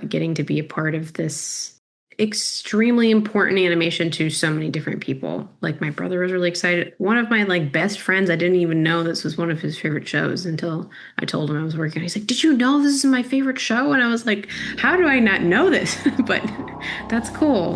getting to be a part of this extremely important animation to so many different people. Like my brother was really excited. One of my like best friends, I didn't even know this was one of his favorite shows until I told him I was working. He's like, "Did you know this is my favorite show?" And I was like, "How do I not know this?" But that's cool.